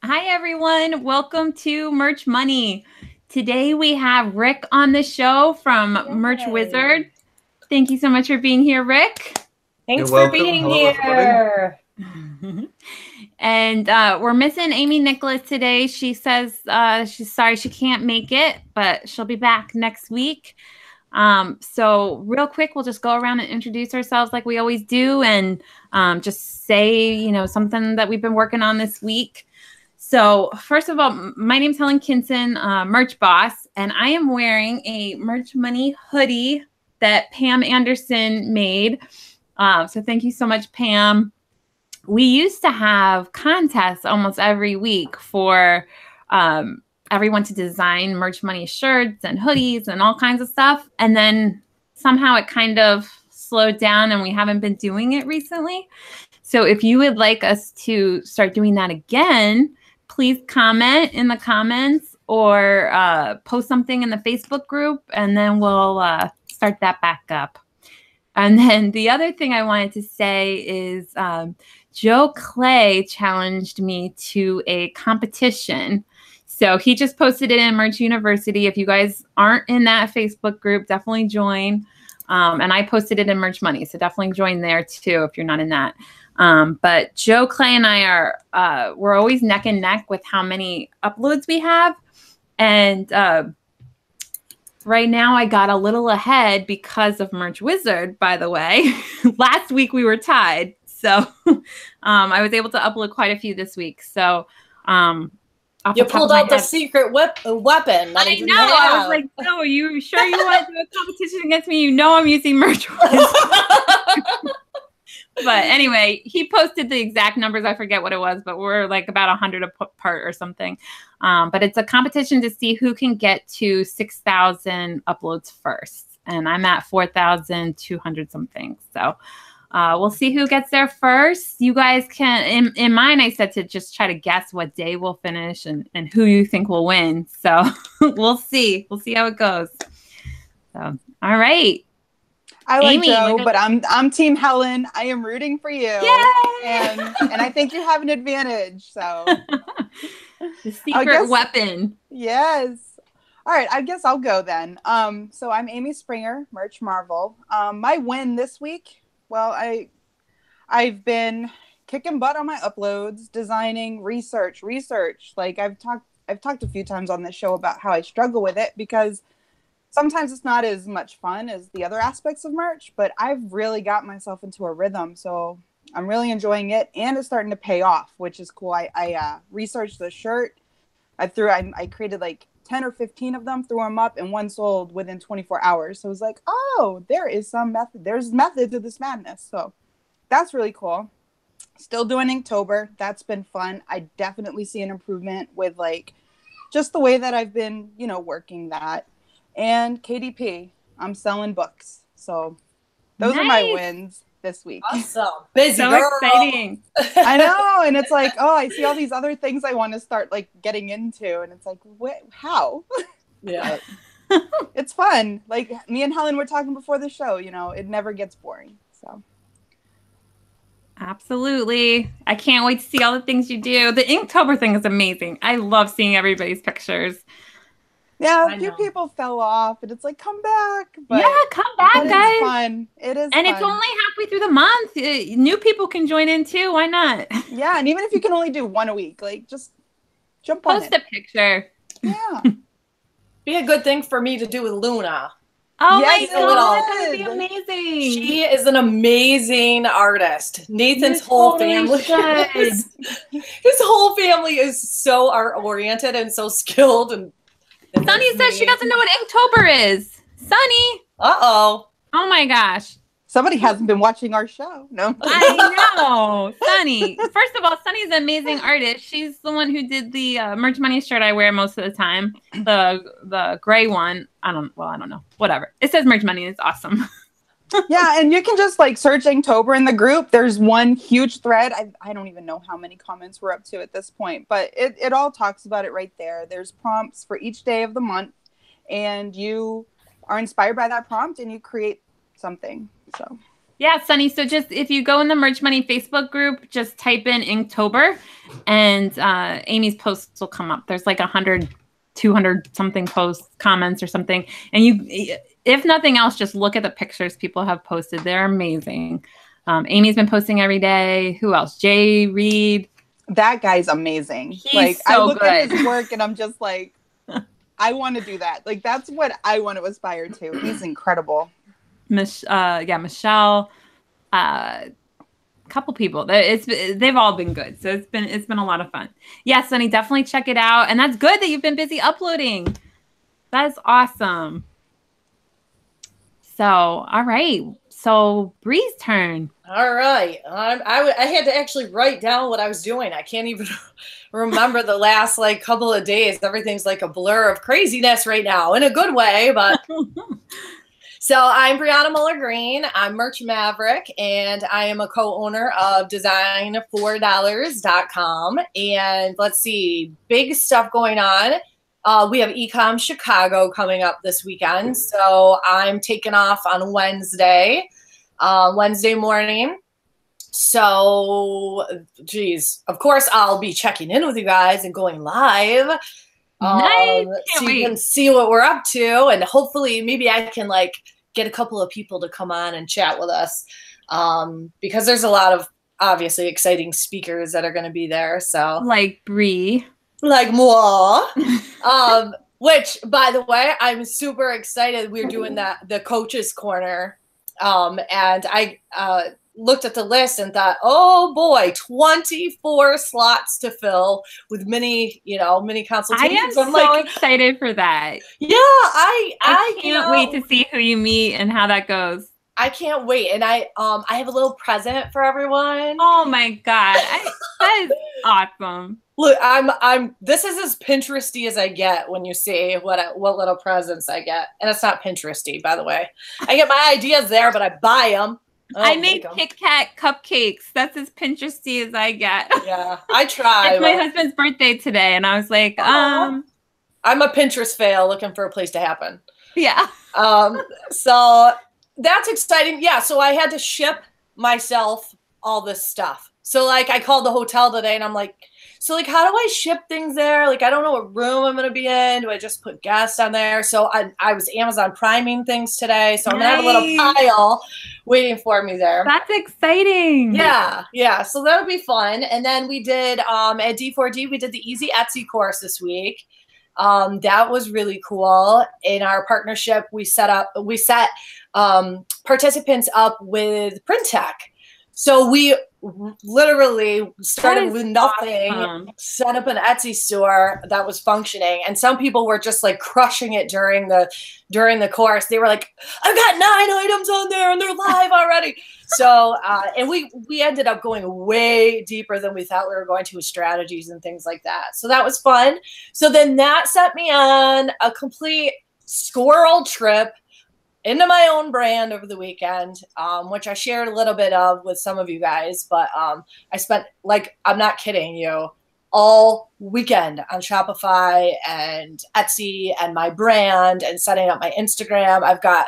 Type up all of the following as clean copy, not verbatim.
Hi, everyone. Welcome to Merch Money. Today we have Rick on the show from Merch Yay. Wizard. Thank you so much for being here, Rick. Thanks You're for welcome. being Hello, everybody. here. And we're missing Amy Nicholas today. She says she's sorry she can't make it, but she'll be back next week. So real quick, we'll just go around and introduce ourselves like we always do and just say, something that we've been working on this week. So first of all, my name's Helen Kinson, merch boss, and I am wearing a Merch Money hoodie that Pam Anderson made. So thank you so much, Pam. We used to have contests almost every week for everyone to design Merch Money shirts and hoodies and all kinds of stuff. And then somehow it kind of slowed down and we haven't been doing it recently. So if you would like us to start doing that again, please comment in the comments or post something in the Facebook group, and then we'll start that back up. And then the other thing I wanted to say is Joe Clay challenged me to a competition. So he just posted it in Merch University. If you guys aren't in that Facebook group, definitely join. And I posted it in Merch Money, so definitely join there too if you're not in that. But Joe Clay and I we're always neck and neck with how many uploads we have. And right now I got a little ahead because of Merch Wizard, by the way. Last week we were tied. So I was able to upload quite a few this week. So you pulled out the secret weapon. I know. I was like, no, are you sure you want to do a competition against me? You know I'm using Merch Wizard. But anyway, he posted the exact numbers. I forget what it was, but we're like about 100 apart or something. But it's a competition to see who can get to 6,000 uploads first. And I'm at 4,200 something. So we'll see who gets there first. You guys can, in mine, I said to just try to guess what day we'll finish and who you think will win. So we'll see. We'll see how it goes. So, all right. I like Amy, Joe, but I'm Team Helen. I am rooting for you. Yay! And I think you have an advantage. So the secret weapon. Yes. All right, I guess I'll go then. So I'm Amy Springer, Merch Marvel. My win this week, well, I've been kicking butt on my uploads, designing, research. Like I've talked a few times on this show about how I struggle with it because sometimes it's not as much fun as the other aspects of merch, but I've really got myself into a rhythm. So I'm really enjoying it, and it's starting to pay off, which is cool. I researched the shirt. I created like 10 or 15 of them, threw them up, and one sold within 24 hours. So I was like, oh, there is some method. There's method to this madness. So that's really cool. Still doing Inktober. That's been fun. I definitely see an improvement with like just the way that I've been, working that. And KDP, I'm selling books. So those are my wins this week. Awesome. Busy so girl. Exciting. I know. And it's like, oh, I see all these other things I want to start like getting into. And it's like, how? Yeah. It's fun. Like me and Helen were talking before the show, it never gets boring. So. Absolutely. I can't wait to see all the things you do. The Inktober thing is amazing. I love seeing everybody's pictures. Yeah, a few people fell off, and it's like, come back. But, yeah, come back, guys. It's fun. It is and fun. It's only halfway through the month. New people can join in, too. Why not? Yeah, and even if you can only do one a week, like, just jump on it. Post a picture. Yeah. Be a good thing for me to do with Luna. Oh, yes, my God. It's going to be amazing. She is an amazing artist. Nathan's whole family. His whole family is so art-oriented and so skilled and Sunny says she doesn't know what Inktober is. Sunny. Uh-oh. Oh, my gosh. Somebody hasn't been watching our show. No. I know. Sunny. First of all, Sunny's an amazing artist. She's the one who did the Merch Money shirt I wear most of the time. The gray one. I don't know. Whatever. It says Merch Money. It's awesome. Yeah, and you can just like search Inktober in the group. There's one huge thread. I don't even know how many comments we're up to at this point, but it all talks about it right there. There's prompts for each day of the month, and you are inspired by that prompt and you create something. So Yeah, Sunny. So just if you go in the Merch Money Facebook group, just type in Inktober and Amy's posts will come up. There's like 100, 200 something posts, comments or something. And you, if nothing else, just look at the pictures people have posted. They're amazing. Amy's been posting every day. Who else? Jay Reed. That guy's amazing. He's like so I look good. at his work and I'm just like, I want to do that. Like that's what I want to aspire to. He's incredible. Michelle, couple people. They've all been good. So it's been a lot of fun. Yeah, Sunny, definitely check it out. And that's good that you've been busy uploading. That's awesome. So, all right. So Bree's turn. All right. I had to actually write down what I was doing. I can't even remember the last like couple of days. Everything's like a blur of craziness right now in a good way, but so I'm Brianna Moller Greene. I'm Merch Maverick, and I am a co-owner of Design4dollars.com. And let's see, big stuff going on. We have Ecom Chicago coming up this weekend. So I'm taking off on Wednesday morning. So, geez, of course, I'll be checking in with you guys and going live. Nice. So you can see what we're up to, and hopefully maybe I can like get a couple of people to come on and chat with us, because there's a lot of obviously exciting speakers that are going to be there. So like Bree, like moi, which by the way, I'm super excited. We're doing the coaches corner, and I looked at the list and thought, oh boy, 24 slots to fill with mini consultations. I am so excited for that. Yeah, I can't wait to see who you meet and how that goes. I can't wait. And I have a little present for everyone. Oh my God. That is awesome. Look, this is as Pinteresty as I get when you see what little presents I get. And it's not Pinteresty, by the way. I get my ideas there, but I buy them. I made Kit Kat cupcakes. That's as Pinteresty as I get. Yeah, I try. It's my husband's birthday today, and I was like, I'm a Pinterest fail looking for a place to happen. Yeah. So that's exciting. Yeah, so I had to ship myself all this stuff. So like I called the hotel today and I'm like, so like how do I ship things there? Like I don't know what room I'm gonna be in. Do I just put guests on there? So I was Amazon priming things today. So I'm gonna have a little pile waiting for me there. That's exciting. Yeah, yeah. So that'll be fun. And then we did at D4D, we did the Easy Etsy course this week. That was really cool. In our partnership, we set participants up with Print Tech. So we literally started with nothing, set up an Etsy store that was functioning. And some people were just like crushing it during the course. They were like, I've got 9 items on there and they're live already. So, and we ended up going way deeper than we thought we were going to with strategies and things like that. So that was fun. So then that set me on a complete squirrel trip into my own brand over the weekend, which I shared a little bit of with some of you guys, but I spent, like, I'm not kidding you, all weekend on Shopify and Etsy and my brand and setting up my Instagram. I've got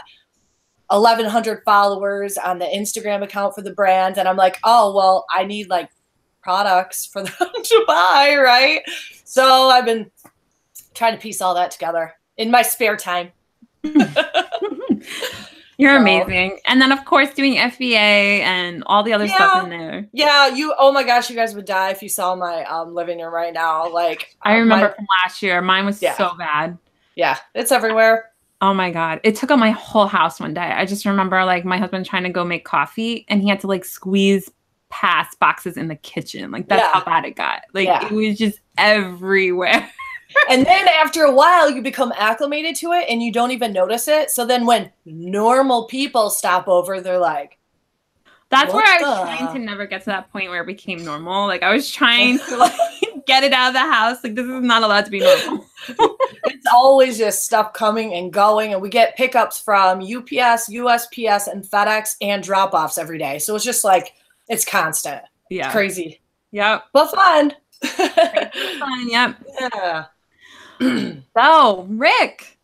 1,100 followers on the Instagram account for the brand. And I'm like, oh, well, I need like products for them to buy, right? So I've been trying to piece all that together in my spare time. You're amazing. And then of course doing FBA and all the other stuff in there. Yeah, oh my gosh, you guys would die if you saw my living room right now. Like I remember from last year, mine was so bad. Yeah, it's everywhere. Oh my God. It took up my whole house one day. I just remember like my husband trying to go make coffee and he had to like squeeze past boxes in the kitchen. Like that's how bad it got. Like it was just everywhere. And then after a while, you become acclimated to it and you don't even notice it. So then when normal people stop over, they're like, that's where I was trying to never get to that point where it became normal. Like I was trying to like get it out of the house. Like this is not allowed to be normal. It's always just stuff coming and going. And we get pickups from UPS, USPS, and FedEx and drop-offs every day. So it's just like, it's constant. Yeah. It's crazy. Yep. But fun. Fun. Yep. Yeah. So, Rick,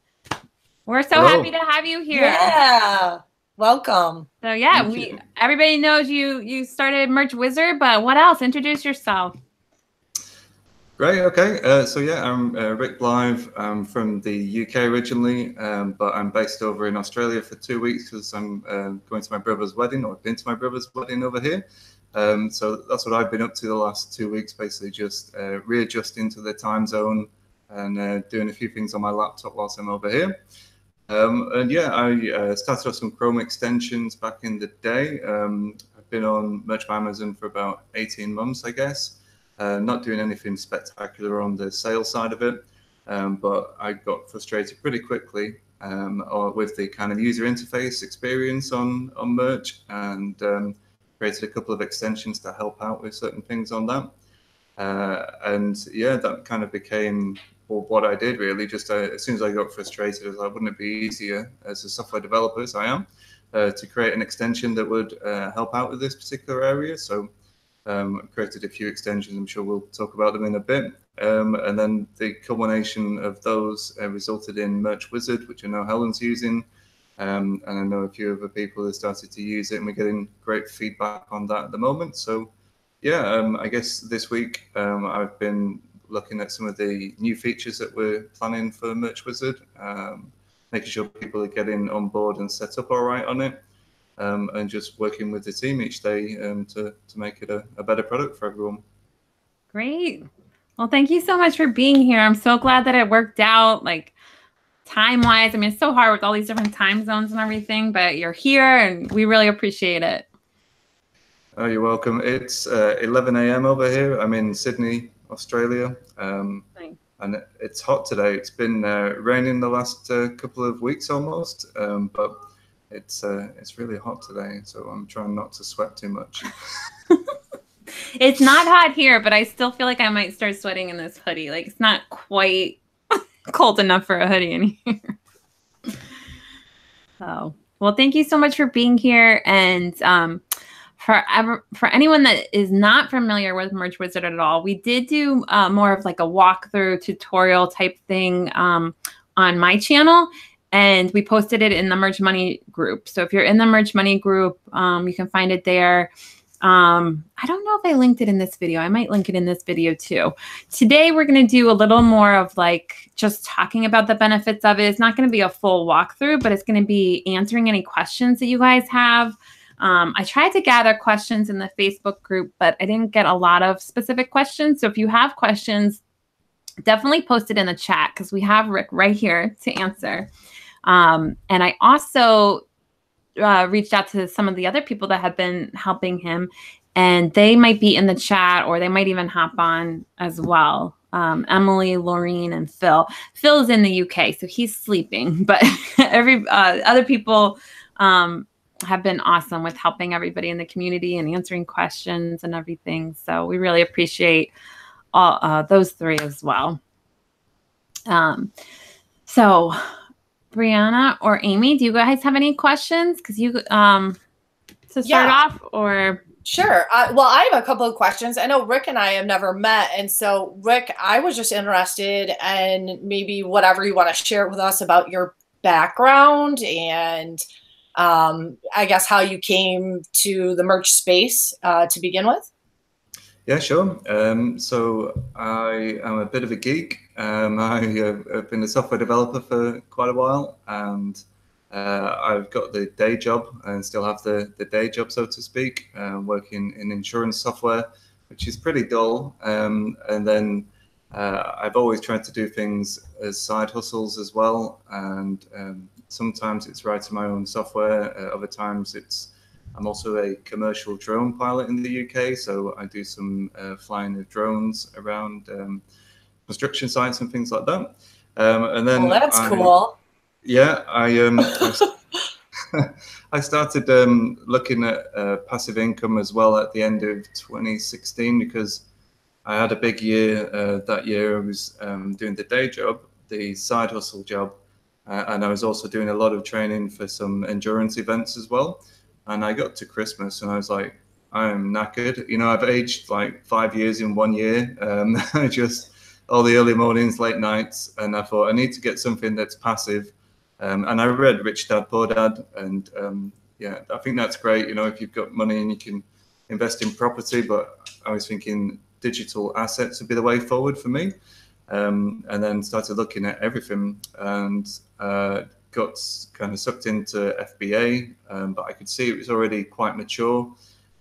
we're so happy to have you here. Yeah. Welcome. So yeah, everybody knows you started Merch Wizard, but what else? Introduce yourself. Great. Okay. So yeah, I'm Rick Blyth. I'm from the UK originally, but I'm based over in Australia for 2 weeks because I'm going to my brother's wedding, or been to my brother's wedding over here. So that's what I've been up to the last 2 weeks, basically just readjusting to the time zone and doing a few things on my laptop whilst I'm over here. And yeah, I started off some Chrome extensions back in the day. I've been on Merch by Amazon for about 18 months, I guess. Not doing anything spectacular on the sales side of it, but I got frustrated pretty quickly with the kind of user interface experience on merch, and created a couple of extensions to help out with certain things on that. And yeah, that kind of became what I did really. Just as soon as I got frustrated, I was like, wouldn't it be easier as a software developer, as I am, to create an extension that would help out with this particular area? So created a few extensions. I'm sure we'll talk about them in a bit. And then the culmination of those resulted in Merch Wizard, which I know Helen's using. And I know a few other people have started to use it, and we're getting great feedback on that at the moment. So yeah, I guess this week I've been looking at some of the new features that we're planning for Merch Wizard, making sure people are getting on board and set up all right on it. And just working with the team each day to make it a better product for everyone. Great. Well, thank you so much for being here. I'm so glad that it worked out, like time-wise. I mean, it's so hard with all these different time zones and everything, but you're here and we really appreciate it. Oh, you're welcome. It's 11 a.m. over here. I'm in Sydney, Australia. Nice. And it's hot today. It's been raining the last couple of weeks almost, but it's really hot today, so I'm trying not to sweat too much. It's not hot here, but I still feel like I might start sweating in this hoodie. Like, it's not quite cold enough for a hoodie in here. Oh, well, thank you so much for being here. And for anyone that is not familiar with Merch Wizard at all, we did do more of like a walkthrough tutorial type thing on my channel. And we posted it in the Merch Money group. So if you're in the Merch Money group, you can find it there. I don't know if I linked it in this video. I might link it in this video too. Today, we're going to do a little more of like just talking about the benefits of it. It's not going to be a full walkthrough, but it's going to be answering any questions that you guys have. I tried to gather questions in the Facebook group, but I didn't get a lot of specific questions. So if you have questions, definitely post it in the chat because we have Rick right here to answer. And I also reached out to some of the other people that have been helping him, and they might be in the chat or they might even hop on as well. Emily, Laureen, and Phil. Phil's in the UK, so he's sleeping, but other people have been awesome with helping everybody in the community and answering questions and everything. So we really appreciate all those three as well. So Brianna or Amy, do you guys have any questions? Because you to start off, or sure. Well, I have a couple of questions. I know Rick and I have never met, and so Rick, I was just interested in maybe whatever you want to share with us about your background and I guess how you came to the merch space to begin with. Yeah, sure. So I am a bit of a geek. I have been a software developer for quite a while, and I've got the day job and still have the day job, so to speak, working in insurance software, which is pretty dull. And then I've always tried to do things as side hustles as well. And sometimes it's writing my own software. Other times I'm also a commercial drone pilot in the UK, so I do some flying of drones around construction sites and things like that. And then that's cool. Yeah, I started looking at passive income as well at the end of 2016 because I had a big year that year. I was doing the day job, the side hustle job, and I was also doing a lot of training for some endurance events as well. And I got to Christmas and I was like, I'm knackered. You know, I've aged like 5 years in 1 year. Just all the early mornings, late nights. And I thought I need to get something that's passive. And I read Rich Dad, Poor Dad. And yeah, I think that's great. You know, if you've got money and you can invest in property, but I was thinking digital assets would be the way forward for me. And then started looking at everything and got kind of sucked into FBA, but I could see it was already quite mature.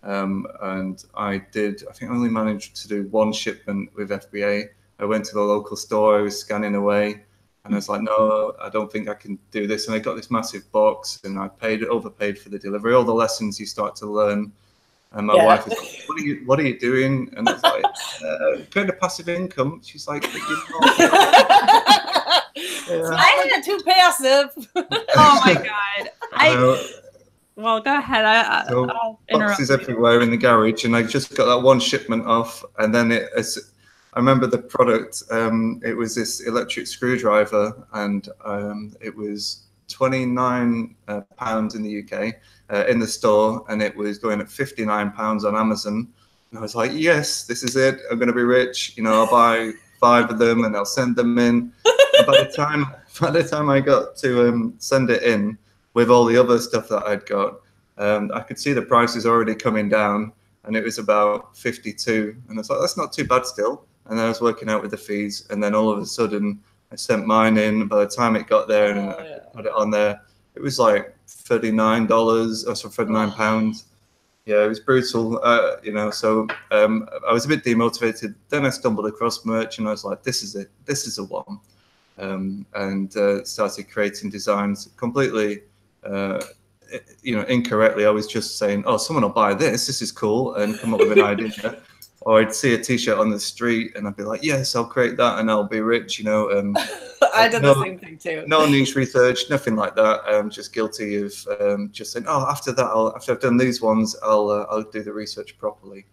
And I think I only managed to do one shipment with FBA. I went to the local store, I was scanning away, and I was like, no, I don't think I can do this. And I got this massive box, and I overpaid for the delivery, all the lessons you start to learn. And my wife is like, what are you doing? And it's like, kind of passive income. She's like, but you're not. I'm too passive. Oh my God. Well, go ahead. I'll boxes everywhere in the garage, and I just got that one shipment off, and then I remember the product. It was this electric screwdriver, and it was £29 in the UK in the store, and it was going at £59 on Amazon. And I was like, yes, this is it. I'm going to be rich. You know, I'll buy 5 of them and I'll send them in. And by the time I got to send it in with all the other stuff that I'd got, I could see the prices already coming down, and it was about 52. And I was like, that's not too bad still. And then I was working out with the fees, and then all of a sudden I sent mine in. By the time it got there and I put it on there, it was like $39 or so, £39. Yeah, it was brutal, you know. So I was a bit demotivated. Then I stumbled across merch, and I was like, this is it. This is the one. And started creating designs completely, you know, incorrectly. I was just saying, oh, someone will buy this. This is cool, and come up with an idea. Or I'd see a T-shirt on the street, and I'd be like, yes, I'll create that, and I'll be rich, you know. I did the same thing too. No niche research, nothing like that. Just guilty of just saying, oh, after I've done these ones, I'll do the research properly.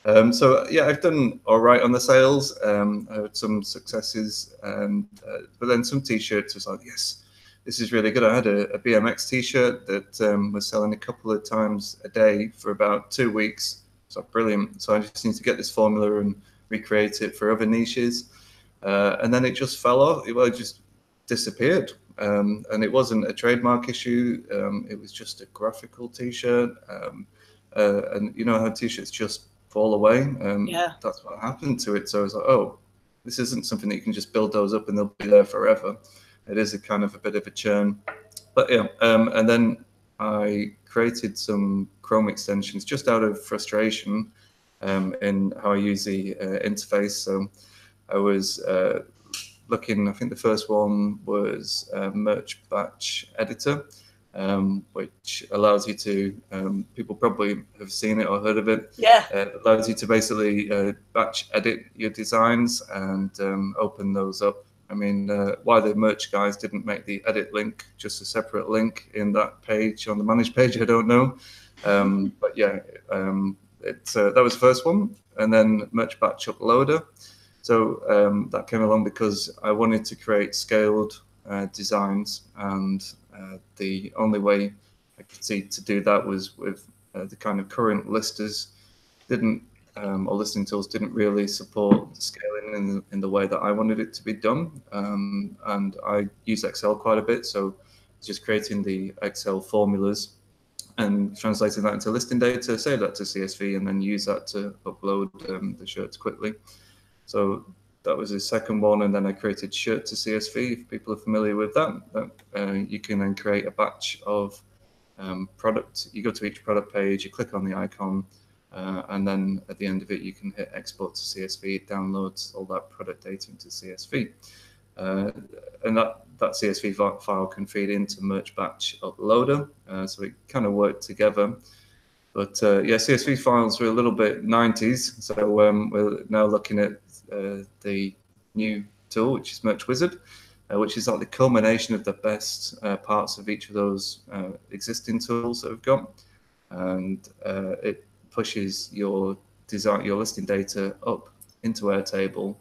So yeah, I've done all right on the sales. I had some successes, but then some T-shirts was like, yes, this is really good. I had a BMX T-shirt that was selling a couple of times a day for about 2 weeks. So brilliant. So I just need to get this formula and recreate it for other niches. And then it just fell off. It just disappeared. And it wasn't a trademark issue. It was just a graphical T-shirt. And you know how T-shirts just fall away? That's what happened to it. So I was like, oh, this isn't something that you can just build those up and they'll be there forever. It is a kind of a bit of a churn. But yeah, and then I created some Chrome extensions just out of frustration in how I use the interface. So I was looking, I think the first one was Merch Batch Editor, which allows you to, people probably have seen it or heard of it. Yeah. It allows you to basically batch edit your designs and open those up. I mean, why the merch guys didn't make the edit link just a separate link in that page on the manage page, I don't know. But yeah, that was the first one. And then Merch Batch Uploader. So that came along because I wanted to create scaled designs, and the only way I could see to do that was with the kind of current listers didn't, or listing tools didn't really support scaling in the way that I wanted it to be done. And I use Excel quite a bit, so just creating the Excel formulas and translating that into listing data, save that to CSV, and then use that to upload the shirts quickly. So that was the second one, and then I created shirt to CSV. If people are familiar with that, you can then create a batch of product. You go to each product page, you click on the icon, and then at the end of it, you can hit export to CSV. It downloads all that product data into CSV. And that CSV file can feed into Merch Batch Uploader. So it kind of worked together. But yeah, CSV files were a little bit 90s. So we're now looking at the new tool, which is Merch Wizard, which is like the culmination of the best parts of each of those existing tools that we've got. And it pushes your listing data up into Airtable,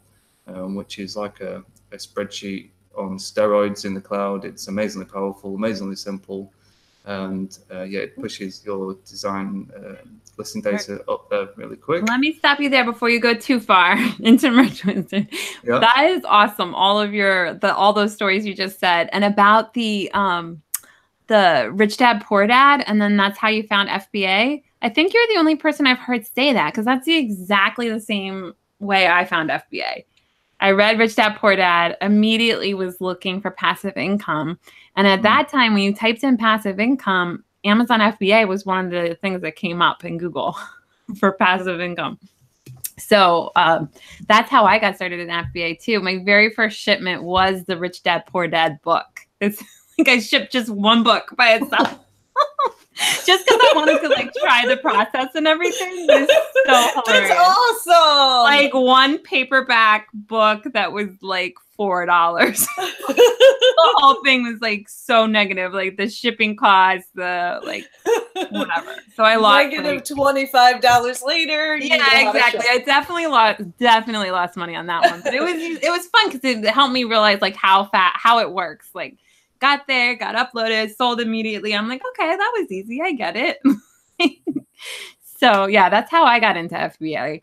which is like a spreadsheet on steroids in the cloud. It's amazingly powerful, amazingly simple, and yeah, it pushes your design listing data up there really quick. Let me stop you there before you go too far into Merch Wizard. Yeah. That is awesome. All of all those stories you just said, and about the the Rich Dad Poor Dad, and then that's how you found FBA. I think you're the only person I've heard say that, because that's exactly the same way I found FBA. I read Rich Dad Poor Dad, immediately was looking for passive income. And at that time, when you typed in passive income, Amazon FBA was one of the things that came up in Google for passive income. So that's how I got started in FBA too. My very first shipment was the Rich Dad Poor Dad book. It's like I shipped just one book by itself. Just because I wanted to like try the process and everything. It's so hilarious. That's awesome. Like one paperback book that was like $4. The whole thing was like so negative, like the shipping costs, the like whatever. So I lost negative $25 later. Yeah, exactly. I definitely lost money on that one, but it was fun because it helped me realize like how it works. Like got there, got uploaded, sold immediately. I'm like, okay, that was easy. I get it. So yeah, that's how I got into FBA.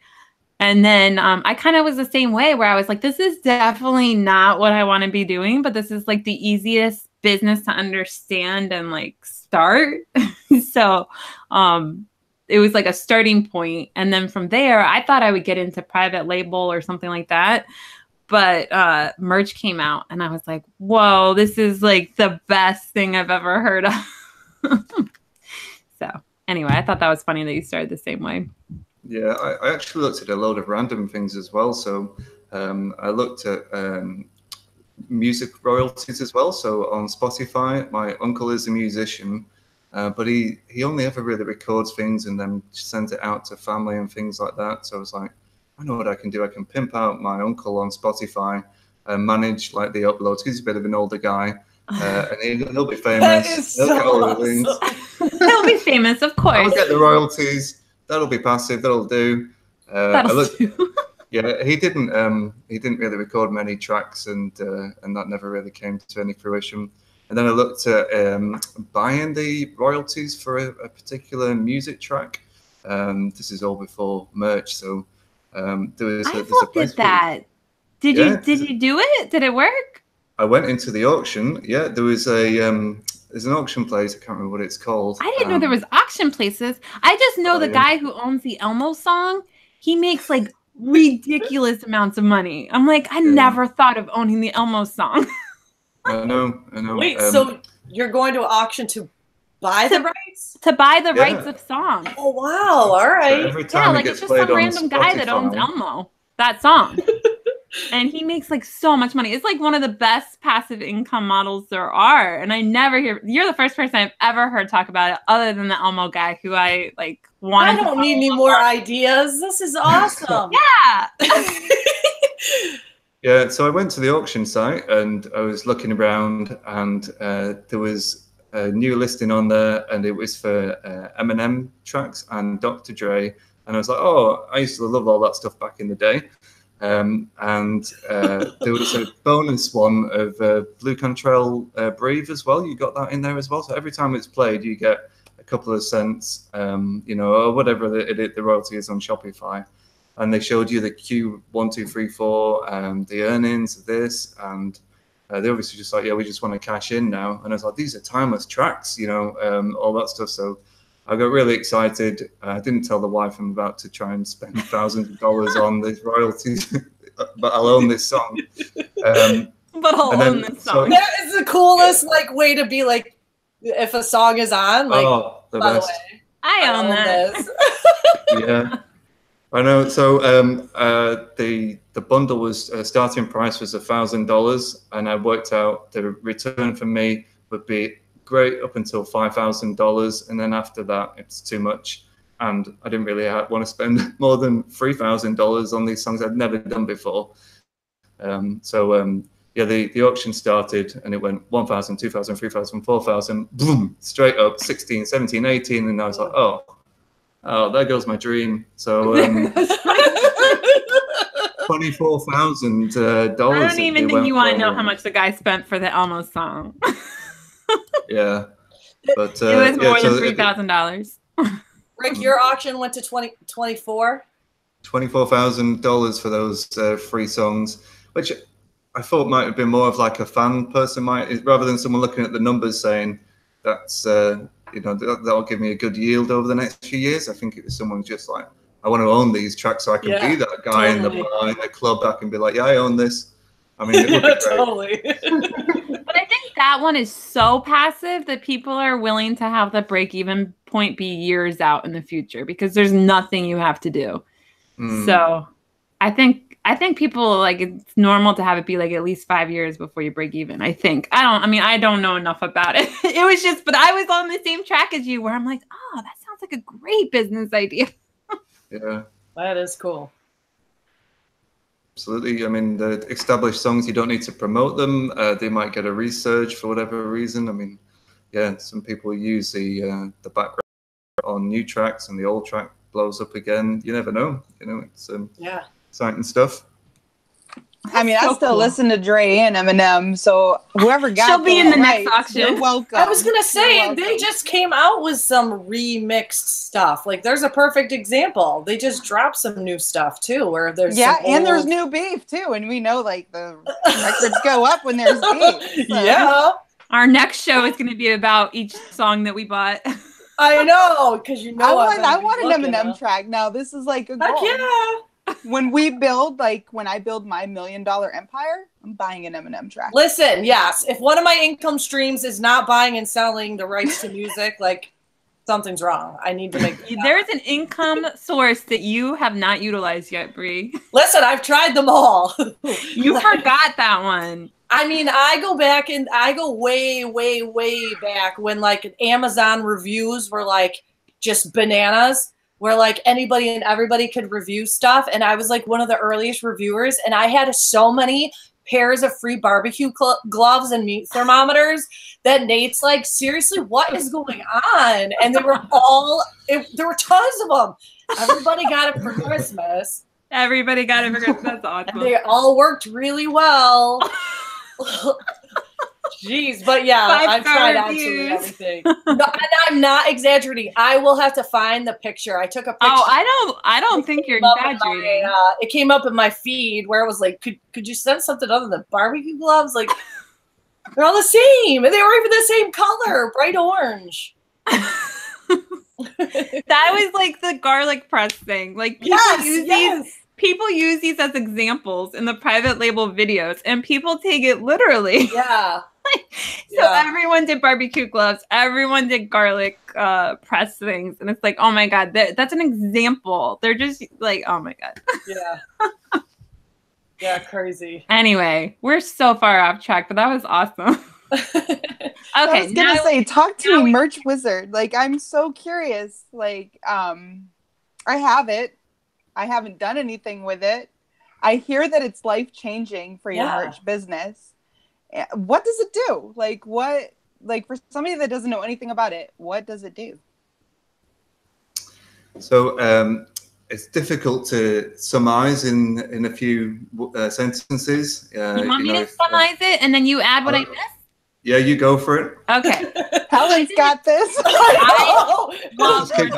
And then I kind of was the same way where I was like, this is definitely not what I want to be doing, but this is like the easiest business to understand and like start. So it was like a starting point. And then from there, I thought I would get into private label or something like that. But merch came out and I was like, whoa, this is like the best thing I've ever heard of. So anyway, I thought that was funny that you started the same way. Yeah, I actually looked at a load of random things as well. So I looked at music royalties as well. So on Spotify, my uncle is a musician, but he only ever really records things and then sends it out to family and things like that. So I was like, I know what I can do. I can pimp out my uncle on Spotify and manage like the uploads. He's a bit of an older guy, and he'll be famous. He'll get all the things. He'll be famous, of course. I'll get the royalties. That'll be passive. That'll do. Yeah, he didn't really record many tracks, and that never really came to any fruition. And then I looked at buying the royalties for a particular music track. This is all before merch, so. There's a place at that. Did you do it? Did it work? I went into the auction. Yeah, there was there's an auction place. I can't remember what it's called. I didn't know there was auction places. I just know the guy who owns the Elmo song. He makes like ridiculous amounts of money. I'm like, I never thought of owning the Elmo song. I know. Wait, so you're going to auction to buy the rights? To buy the rights of songs. Oh wow! All right. So every time like it's just some random guy that owns Elmo that song, and he makes like so much money. It's like one of the best passive income models there are. And I never hear. You're the first person I've ever heard talk about it, other than the Elmo guy who I like wanted. I don't need any more ideas. This is awesome. Yeah. Yeah. So I went to the auction site and I was looking around, and there was a new listing on there, and it was for Eminem tracks and Dr. Dre, and I was like, oh, I used to love all that stuff back in the day. And there was a bonus one of Blue Cantrell Breathe as well. You got that in there as well. So every time it's played, you get a couple of cents, or whatever the royalty is on Shopify. And they showed you the Q1, 2, 3, 4, the earnings of this, and they obviously just like, yeah, we just want to cash in now. And I was like, these are timeless tracks, all that stuff. So I got really excited. I didn't tell the wife I'm about to try and spend thousands of dollars on these royalties, but I'll own this song. But I'll own this song. That is the coolest way to be like, if a song is on, like, the best. The way, I own that. Yeah. I know. So the bundle was starting price was $1,000, and I worked out the return for me would be great up until $5,000, and then after that it's too much, and I didn't really want to spend more than $3,000 on these songs I'd never done before. Yeah, the auction started and it went 1,000, 2,000, 3,000, 4,000, boom, straight up 16, 17, 18, and I was like, oh, there goes my dream. So $24,000. I don't even think you want to know how much the guy spent for the Elmo song. Yeah, but it was more than $3,000. Rick, your auction went to $24,000 for those 3 songs, which I thought might have been more of like a fan person rather than someone looking at the numbers saying, that's you know, that'll give me a good yield over the next few years. I think if someone's just like, I want to own these tracks, so I can be that guy in the bar, in the club that can be like, yeah, I own this. I mean, it would be great. Totally. But I think that one is so passive that people are willing to have the break-even point be years out in the future because there's nothing you have to do. So I think people, like, it's normal to have it be like at least 5 years before you break even. I think. I don't know enough about it. It was just, but I was on the same track as you where I'm like, oh, that sounds like a great business idea. Yeah. That is cool. Absolutely. I mean, the established songs, you don't need to promote them. They might get a resurge for whatever reason. I mean, yeah, some people use the background on new tracks and the old track blows up again. You never know. You know, it's exciting stuff. I mean, I still listen to Dre and Eminem, so whoever got she'll be in the next auction. You're welcome. I was gonna say they just came out with some remixed stuff. Like, there's a perfect example. They just dropped some new stuff too, where there's there's new beef too, and we know like the records go up when there's beef. So. Yeah. Our next show is going to be about each song that we bought. I know, because you know I want an Eminem track. Now this is like a goal. Heck yeah. When I build my $1 million empire, I'm buying an Eminem track. Listen, yes, if one of my income streams is not buying and selling the rights to music, like, something's wrong. I need to make There's an income source that you have not utilized yet, Bree. Listen, I've tried them all. You forgot that one. I mean, I go back and I go way, way, way back when like Amazon reviews were like just bananas, where like anybody and everybody could review stuff. And I was like one of the earliest reviewers, and I had so many pairs of free barbecue gloves and meat thermometers that Nate's like, seriously, what is going on? And they were there were tons of them. Everybody got it for Christmas. Everybody got it for Christmas. That's awesome. And they all worked really well. Jeez, but yeah, I've tried absolutely everything. No, and I'm not exaggerating. I will have to find the picture. I took a picture. Oh, I don't think you're exaggerating. It came up in my feed where it was like, could you send something other than barbecue gloves? Like, they're all the same, and they were even the same color, bright orange. That was like the garlic press thing. Like, people use these as examples in the private label videos, and people take it literally. Yeah. Everyone did barbecue gloves. Everyone did garlic press things. And it's like, oh my God, that's an example. They're just like, oh my God. Yeah. Yeah, crazy. Anyway, we're so far off track, but that was awesome. Okay. I was going to say, talk to me, Merch Wizard. Like, I'm so curious. Like, I have it. I haven't done anything with it. I hear that it's life-changing for your merch business. What does it do? Like, for somebody that doesn't know anything about it, what does it do? So it's difficult to surmise in a few sentences. You want me to surmise it and then you add what I missed? Yeah, you go for it. Okay. Helen's got this. She's like, I've been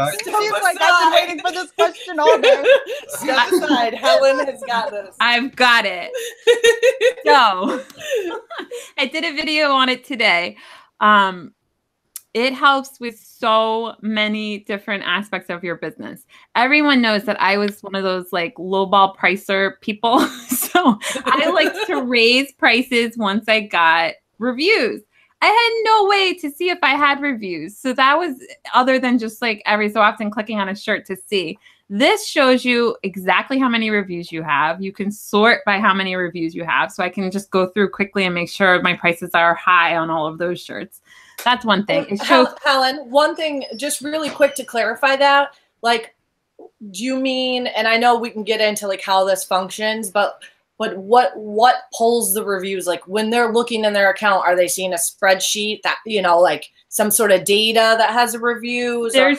waiting for this question all day. Step aside. Helen has got this. I've got it. So I did a video on it today. It helps with so many different aspects of your business. Everyone knows that I was one of those like lowball pricer people. So I like to raise prices once I got reviews. I had no way to see if I had reviews. So that was, other than just like every so often clicking on a shirt to see. This shows you exactly how many reviews you have. You can sort by how many reviews you have. So I can just go through quickly and make sure my prices are high on all of those shirts. That's one thing. It shows Helen, one thing, just really quick to clarify that, like, do you mean, and I know we can get into like how this functions, but what pulls the reviews? Like when they're looking in their account, are they seeing a spreadsheet that, you know, like some sort of data that has the reviews? There's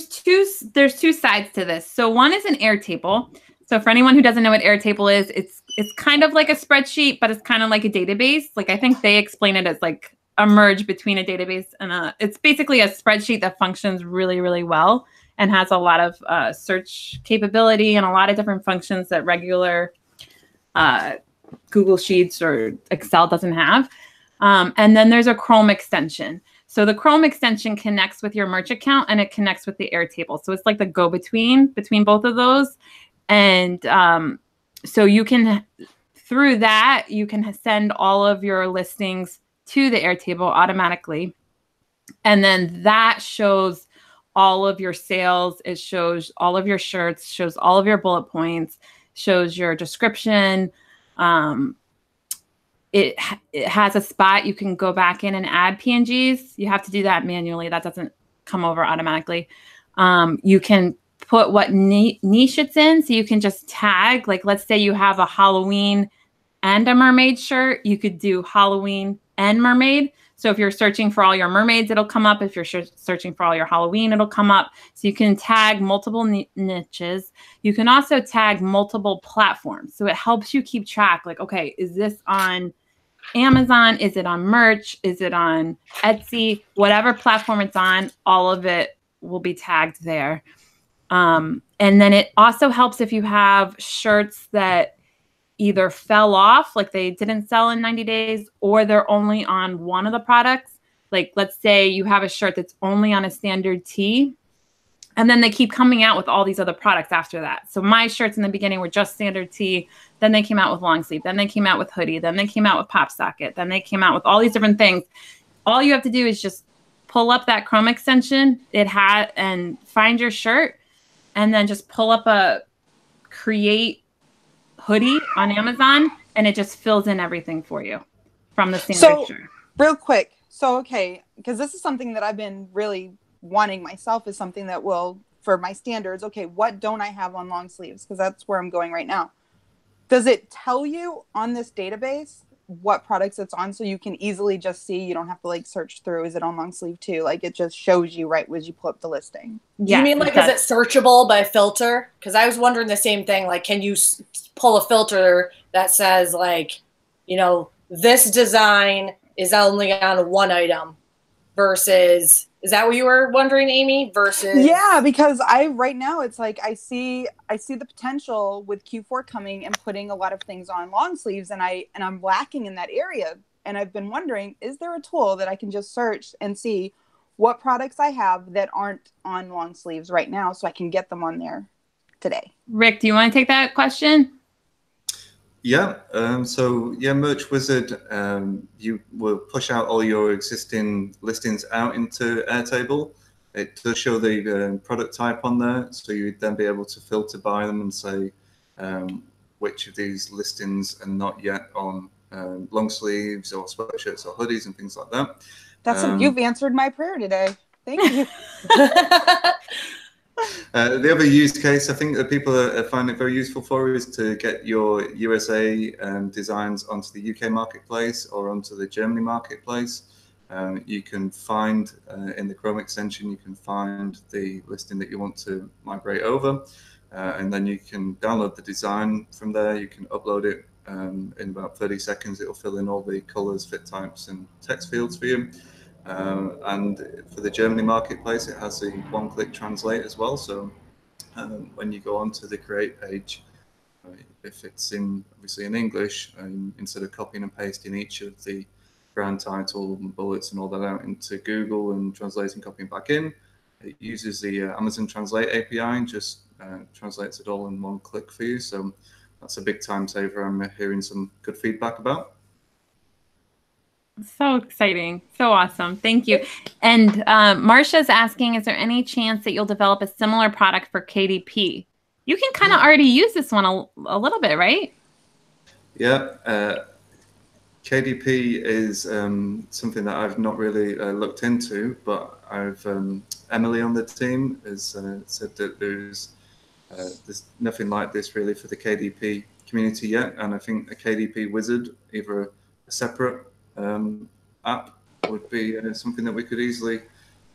two sides to this. So one is an Airtable. So for anyone who doesn't know what Airtable is, it's kind of like a spreadsheet, but it's kind of like a database. Like I think they explain it as like a merge between a database and it's basically a spreadsheet that functions really, really well and has a lot of search capability and a lot of different functions that regular Google Sheets or Excel doesn't have. And then there's a Chrome extension. So the Chrome extension connects with your merch account and it connects with the Airtable. So it's like the go-between between both of those. And so you can, through that, you can send all of your listings to the Airtable automatically. And then that shows all of your sales. It shows all of your shirts, shows all of your bullet points, shows your description. It has a spot you can go back in and add PNGs. You have to do that manually. That doesn't come over automatically. You can put what niche it's in. So you can just tag, like, let's say you have a Halloween and a mermaid shirt. You could do Halloween and mermaid. So if you're searching for all your mermaids, it'll come up. If you're searching for all your Halloween, it'll come up. So you can tag multiple niches. You can also tag multiple platforms. So it helps you keep track. Like, okay, is this on Amazon? Is it on merch? Is it on Etsy? Whatever platform it's on, all of it will be tagged there. And then it also helps if you have shirts that either fell off, like they didn't sell in 90 days, or they're only on one of the products. Like, let's say you have a shirt that's only on a standard tee, and then they keep coming out with all these other products after that. So my shirts in the beginning were just standard tee. Then they came out with long sleeve. Then they came out with hoodie. Then they came out with pop socket. Then they came out with all these different things. All you have to do is just pull up that Chrome extension and find your shirt, and then just pull up a create hoodie on Amazon, and it just fills in everything for you from the standard shirt. Real quick. So, okay, because this is something that I've been really wanting myself, is something that will, for my standards, okay, what don't I have on long sleeves? Because that's where I'm going right now. Does it tell you on this database what products it's on, so you can easily just see? You don't have to like search through, is it on long sleeve too? Like, it just shows you right as you pull up the listing. Do you mean like, is it searchable by filter? Because I was wondering the same thing. Like, can you pull a filter that says, like, you know, this design is only on one item versus, is that what you were wondering, Amy? Versus, yeah, because right now it's like I see the potential with Q4 coming and putting a lot of things on long sleeves, and I'm lacking in that area. And I've been wondering, is there a tool that I can just search and see what products I have that aren't on long sleeves right now, so I can get them on there today? Rick, do you want to take that question? Yeah. So yeah, Merch Wizard, you will push out all your existing listings out into Airtable. It does show the product type on there, so you'd then be able to filter by them and say which of these listings are not yet on long sleeves or sweatshirts or hoodies and things like that. You've answered my prayer today. Thank you. The other use case I think that people find it very useful for is to get your USA designs onto the UK marketplace or onto the Germany marketplace. You can find in the Chrome extension, you can find the listing that you want to migrate over, and then you can download the design from there. You can upload it in about 30 seconds. It will fill in all the colors, fit types, and text fields for you. And for the Germany marketplace, it has a one-click translate as well. So when you go onto the create page, if it's obviously in English, instead of copying and pasting each of the brand title and bullets and all that out into Google and translating, copying back in, it uses the Amazon Translate API and just translates it all in one click for you. So that's a big time saver. I'm hearing some good feedback about. So exciting. So awesome. Thank you. And Marcia's asking, is there any chance that you'll develop a similar product for KDP? You can kind of already use this one a little bit, right? Yeah. KDP is something that I've not really looked into, but I've Emily on the team has said that there's nothing like this really for the KDP community yet. And I think a KDP wizard, either a separate app, would be something that we could easily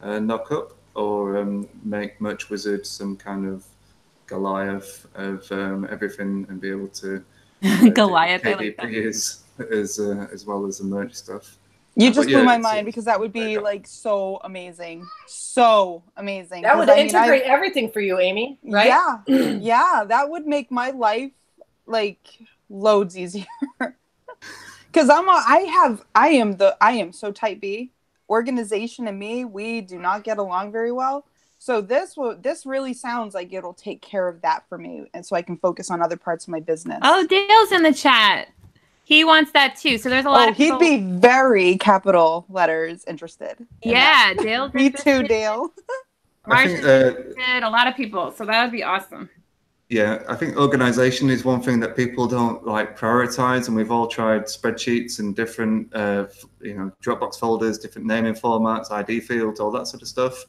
knock up, or make Merch Wizard some kind of Goliath of everything and be able to Goliath KDP I like that. as well as the merch stuff. You just blew my mind, because that would be like so amazing. So amazing. That would integrate everything for you, Amy, right? Yeah. Yeah, that would make my life like loads easier. Because I am so type B. organization and me, we do not get along very well. So this really sounds like it'll take care of that for me, and so I can focus on other parts of my business. Oh, Dale's in the chat. He wants that too. So there's a lot of people. He'd be very capital letters interested. Yeah, Dale. Me too, Dale. I think, a lot of people. So that would be awesome. Yeah, I think organization is one thing that people don't like prioritize, and we've all tried spreadsheets and different, Dropbox folders, different naming formats, ID fields, all that sort of stuff.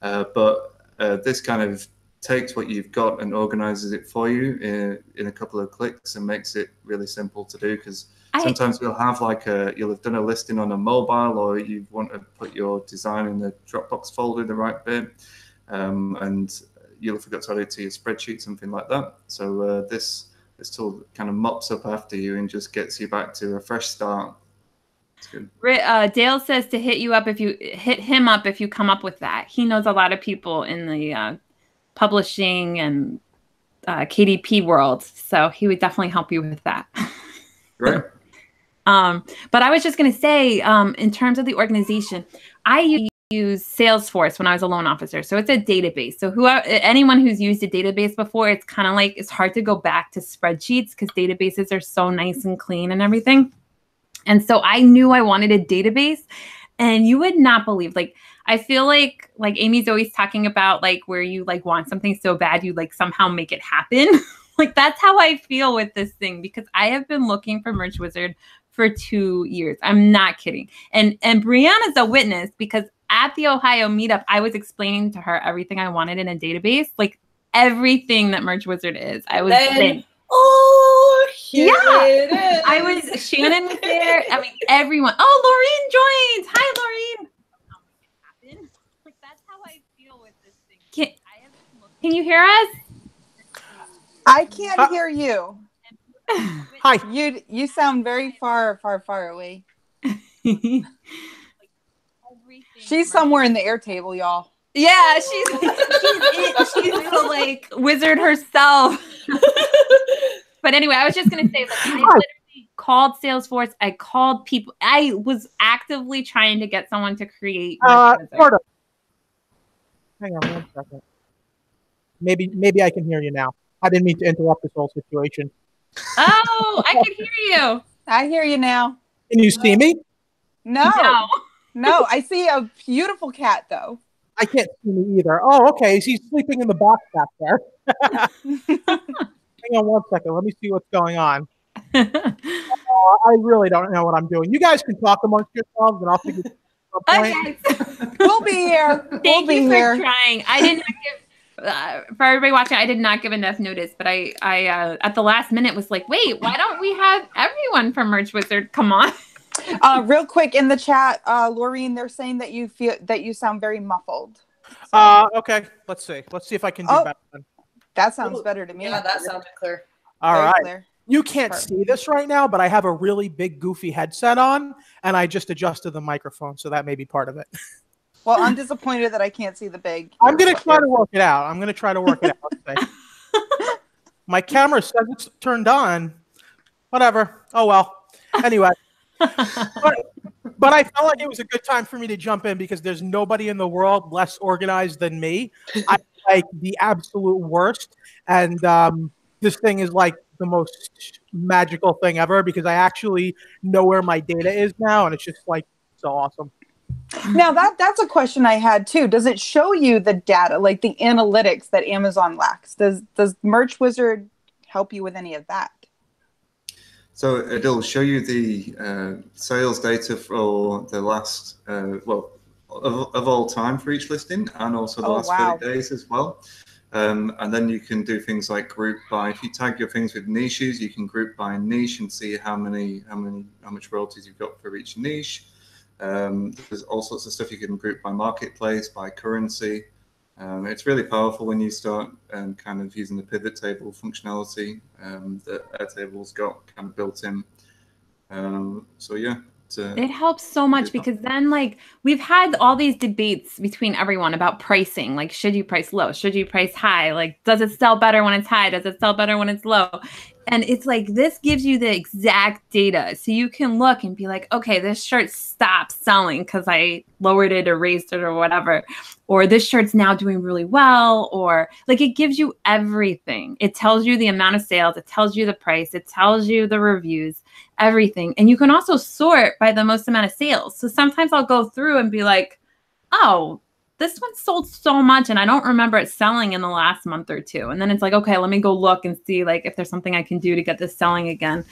But this kind of takes what you've got and organizes it for you in a couple of clicks and makes it really simple to do. Because sometimes you'll have you'll have done a listing on a mobile, or you want to put your design in the Dropbox folder in the right bit, and you'll forget to add it to your spreadsheet, something like that. So this tool kind of mops up after you and just gets you back to a fresh start. It's good. Dale says to hit him up if you come up with that. He knows a lot of people in the publishing and KDP world, so he would definitely help you with that. Right. But I was just going to say, in terms of the organization, I use Salesforce when I was a loan officer. So it's a database. So anyone who's used a database before, it's kind of like, it's hard to go back to spreadsheets because databases are so nice and clean and everything. And so I knew I wanted a database, and you would not believe, I feel like Amy's always talking about where you want something so bad, you somehow make it happen. That's how I feel with this thing, because I have been looking for Merch Wizard for 2 years. I'm not kidding. And Brianna's a witness, because at the Ohio meetup, I was explaining to her everything I wanted in a database, everything that Merch Wizard is. I was saying, here it is. I was, Shannon was there. I mean, everyone. Oh, Laureen joins. Hi, Laureen. That's how I feel with this thing. Can you hear us? I can't hear you. Hi. You sound very far away. She's somewhere in the Airtable, y'all. Yeah, she's the wizard herself. But anyway, I was just gonna say, I literally called Salesforce. I called people. I was actively trying to get someone to create. Sort of. Hang on 1 second. Maybe I can hear you now. I didn't mean to interrupt this whole situation. Oh, I can hear you. I hear you now. Can you see me? No, I see a beautiful cat though. I can't see me either. Oh, okay. He's sleeping in the box back there. Hang on 1 second. Let me see what's going on. I really don't know what I'm doing. You guys can talk amongst yourselves, and I'll figure it out. Okay. We'll be here. Thank you for trying. I did not give, for everybody watching, I did not give enough notice, but I at the last minute was like, wait, why don't we have everyone from Merch Wizard come on? Real quick in the chat, Laureen, they're saying that you sound very muffled. Okay. Let's see if I can do better. That sounds better to me. Yeah, that sounded clear. All very right. Clear. You can't see this right now, but I have a really big goofy headset on, and I just adjusted the microphone, so that may be part of it. Well, I'm disappointed that I can't see the big. I'm going to try to work it out. My camera says it's turned on. Whatever. Oh, well. Anyway. But I felt like it was a good time for me to jump in, because there's nobody in the world less organized than me. I'm the absolute worst. And this thing is the most magical thing ever, because I actually know where my data is now, and it's just so awesome. Now that's a question I had too. Does it show you the data, the analytics that Amazon lacks? Does Merch Wizard help you with any of that? So it'll show you the sales data for the last, of all time for each listing, and also the last 30 days as well. And then you can do things like group by. If you tag your things with niches, you can group by niche and see how much royalties you've got for each niche. There's all sorts of stuff you can group by marketplace, by currency. It's really powerful when you start kind of using the pivot table functionality that Airtable's got kind of built in. So yeah. It helps so much, because then we've had all these debates between everyone about pricing. Should you price low? Should you price high? Does it sell better when it's high? Does it sell better when it's low? And it's like, this gives you the exact data. So you can look and be like, okay, this shirt stopped selling because I lowered it or raised it or whatever. Or this shirt's now doing really well. Or like, it gives you everything. It tells you the amount of sales. It tells you the price. It tells you the reviews, everything. And you can also sort by the most amount of sales. So sometimes I'll go through and be like, oh, this one sold so much and I don't remember it selling in the last month or two. And then it's like, okay, let me go look and see like if there's something I can do to get this selling again.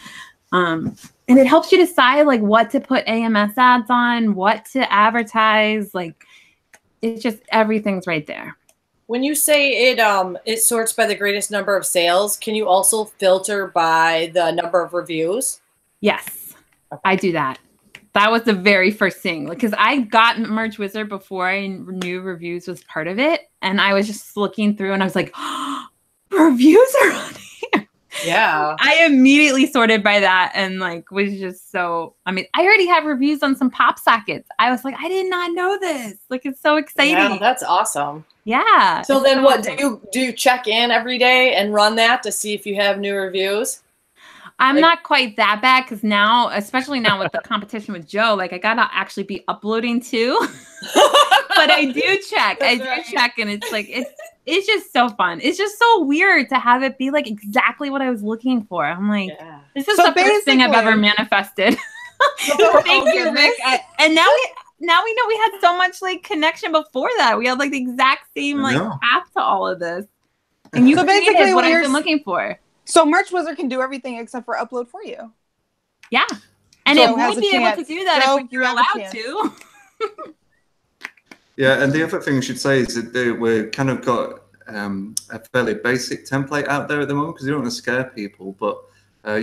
And it helps you decide like what to put AMS ads on, what to advertise. Like it's just, everything's right there. When you say it sorts by the greatest number of sales, can you also filter by the number of reviews? Yes, I do that. That was the very first thing, because I got Merch Wizard before I knew reviews was part of it. And I was just looking through and I was like, oh, reviews are on here. Yeah. I immediately sorted by that and like was just so, I mean, I already have reviews on some pop sockets. I was like, I did not know this. Like, it's so exciting. Yeah, that's awesome. Yeah. So then what, do you check in every day and run that to see if you have new reviews? I'm not quite that bad because now, especially now with the competition with Joe, like I gotta actually be uploading too. But I do check. I do check, and it's like it's just so fun. It's just so weird to have it be like exactly what I was looking for. I'm like, this is the first thing I've ever manifested. Thank you, Rick. And now we know we had so much like connection before that. We had like the exact same like path to all of this. And you created what I've been looking for. So Merch Wizard can do everything except for upload for you. Yeah. And it would be able to do that if you're allowed to. Yeah, and the other thing I should say is that we've kind of got a fairly basic template out there at the moment because you don't want to scare people, but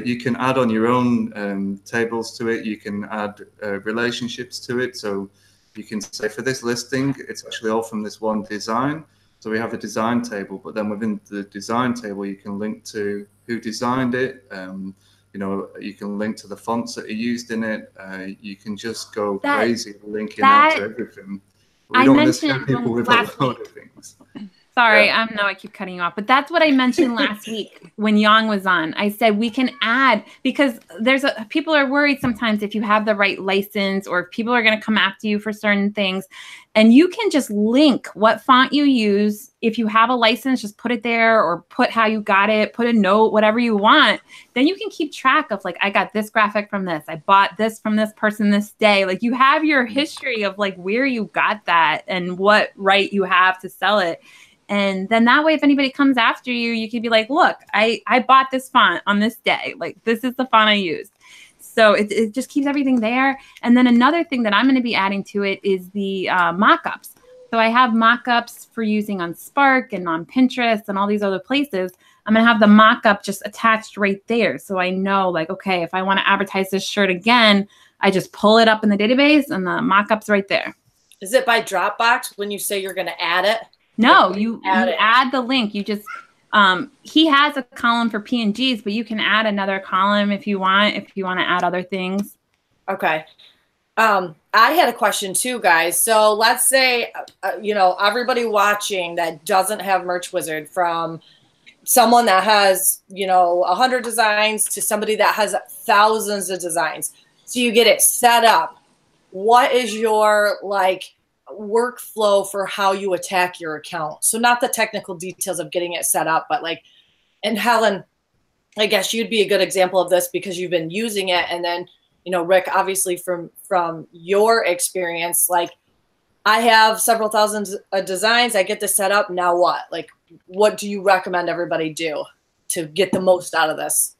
you can add on your own tables to it. You can add relationships to it. So you can say for this listing, it's actually all from this one design. So we have a design table, but then within the design table, you can link to who designed it. You know, you can link to the fonts that are used in it. You can just go crazy linking out to everything. We don't want to scare people with a load of things. Sorry, I keep cutting you off, but that's what I mentioned last week when Yang was on. I said we can add, because people are worried sometimes if you have the right license or if people are going to come after you for certain things, and you can just link what font you use. If you have a license, just put it there or put how you got it, put a note, whatever you want. Then you can keep track of like, I got this graphic from this. I bought this from this person this day. Like you have your history of like where you got that and what right you have to sell it. And then that way, if anybody comes after you, you can be like, look, I bought this font on this day. Like, this is the font I used. So it just keeps everything there. And then another thing that I'm going to be adding to it is the mock-ups. So I have mock-ups for using on Spark and on Pinterest and all these other places. I'm going to have the mock-up just attached right there. So I know, like, okay, if I want to advertise this shirt again, I just pull it up in the database and the mock-up's right there. Is it by Dropbox when you say you're going to add it? No, you add the link. You just, he has a column for PNGs, but you can add another column if you want to add other things. Okay. I had a question too, guys. So let's say, everybody watching that doesn't have Merch Wizard, from someone that has, 100 designs to somebody that has thousands of designs. So you get it set up. What is your workflow for how you attack your account? So not the technical details of getting it set up, but and Helen, I guess you'd be a good example of this because you've been using it. And then, Rick, obviously from your experience, I have several thousands of designs. I get this set up. Now what? What do you recommend everybody do to get the most out of this?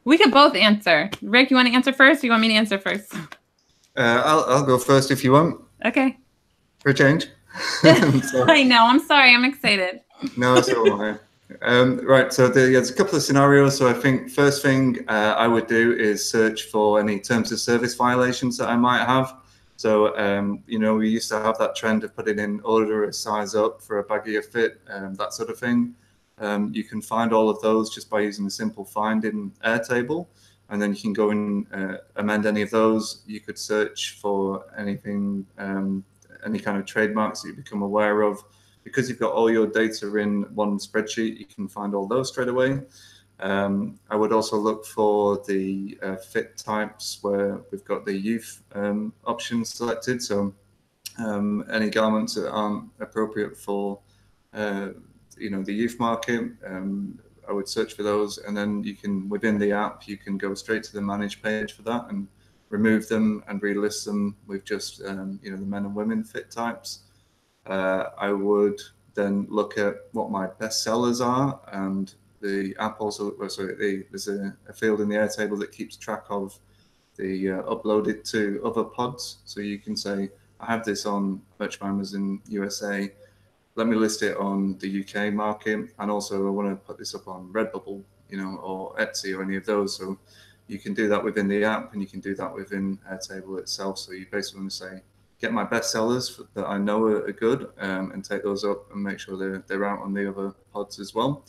We could both answer. Rick, you want to answer first? Or you want me to answer first? I'll go first if you want. Okay. For a change. I know. I'm sorry. I'm excited. No, it's all right. Right. So there's a couple of scenarios. So I think first thing I would do is search for any terms of service violations that I might have. So, we used to have that trend of putting in order a size up for a baggier fit, that sort of thing. You can find all of those just by using a simple find in Airtable. And then you can go and amend any of those. You could search for anything, any kind of trademarks that you become aware of. Because you've got all your data in one spreadsheet, you can find all those straight away. I would also look for the fit types where we've got the youth options selected. So any garments that aren't appropriate for the youth market, I would search for those, and then you can, within the app, you can go straight to the manage page for that and remove them and relist them with just the men and women fit types. I would then look at what my best sellers are, and the app also, there's a field in the Airtable that keeps track of the uploaded to other pods. So you can say, I have this on Merch Mimers in USA, let me list it on the UK market, and also I want to put this up on Redbubble, or Etsy or any of those. So you can do that within the app, and you can do that within Airtable itself. So you basically want to say, get my best sellers that I know are good, and take those up and make sure they're out on the other pods as well.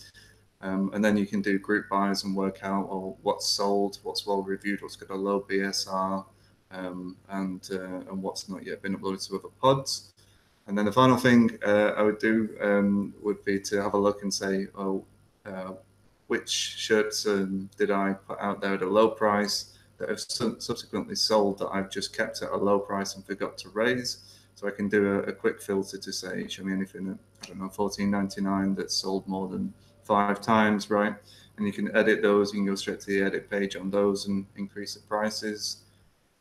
And then you can do group buys and work out what's sold, what's well reviewed, what's got a low BSR, and what's not yet been uploaded to other pods. And then the final thing I would do would be to have a look and say, which shirts did I put out there at a low price that have subsequently sold that I've just kept at a low price and forgot to raise. So I can do a quick filter to say, show me anything at, I don't know, $14.99 that's sold more than 5 times, right? And you can edit those. You can go straight to the edit page on those and increase the prices.